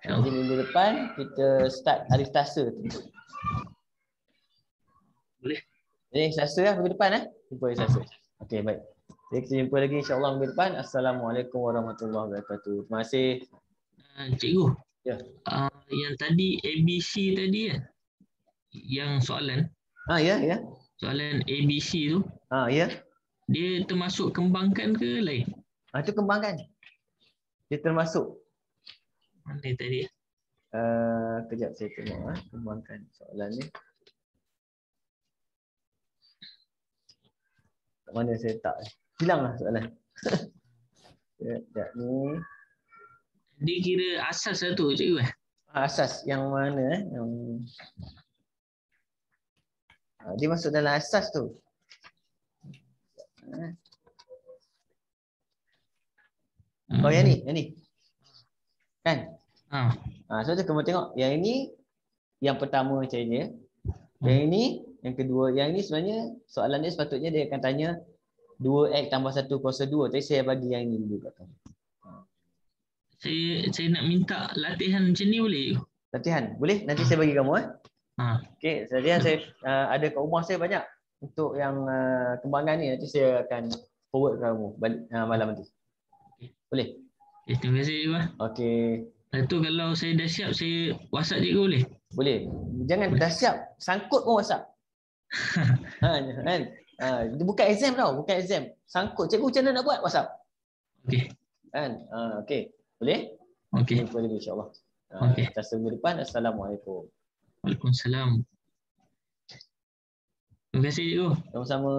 Jadi minggu depan kita start hari Selasa tu. Boleh. Jadi Selasa lah minggu depan jumpa hari Selasa. Okey, baik. Jadi kita jumpa lagi insya-Allah minggu depan. Assalamualaikum warahmatullahi wabarakatuh. Terima kasih. Cikgu. Ya. Yang tadi ABC tadi kan? Yang soalan. Ya. Soalan ABC tu. Ya. Dia termasuk kembangkan ke lain? Itu kembangkan. Dia termasuk. Mana tadi? Kejap saya tengok kembangkan soalan ni. Kat mana saya tak? Hilanglah soalan. Sekejap ni. Dia kira asas lah tu cikgu Asas yang mana yang dia masuk dalam asas tu. Yang ni. Kan? So kamu tengok yang ini yang pertama caranya. Yang ini yang kedua, yang ini sebenarnya soalan dia sepatutnya dia akan tanya 2x tambah 1 kuasa 2. Tapi saya bagi yang ini dulu kat kamu. Saya nak minta latihan macam ni boleh? Latihan? Boleh? Nanti saya bagi kamu Okey, latihan saya ada kat rumah saya banyak untuk yang kembangan ni. Nanti saya akan forward ke kamu balik malam nanti. Boleh? Terima kasih cikgu. Okey. Lepas tu kalau saya dah siap saya WhatsApp cikgu boleh? Boleh. Jangan dah siap, sangkut pun WhatsApp. Kan? Bukan exam tau, bukan exam. Sangkut. Cikgu macam mana nak buat WhatsApp? Okey. Kan? Okey. Boleh? Okey. Jumpa lagi insya-Allah. Okey. Kita minggu depan. Assalamualaikum. Waalaikumsalam. Terima kasih cikgu. Sama-sama.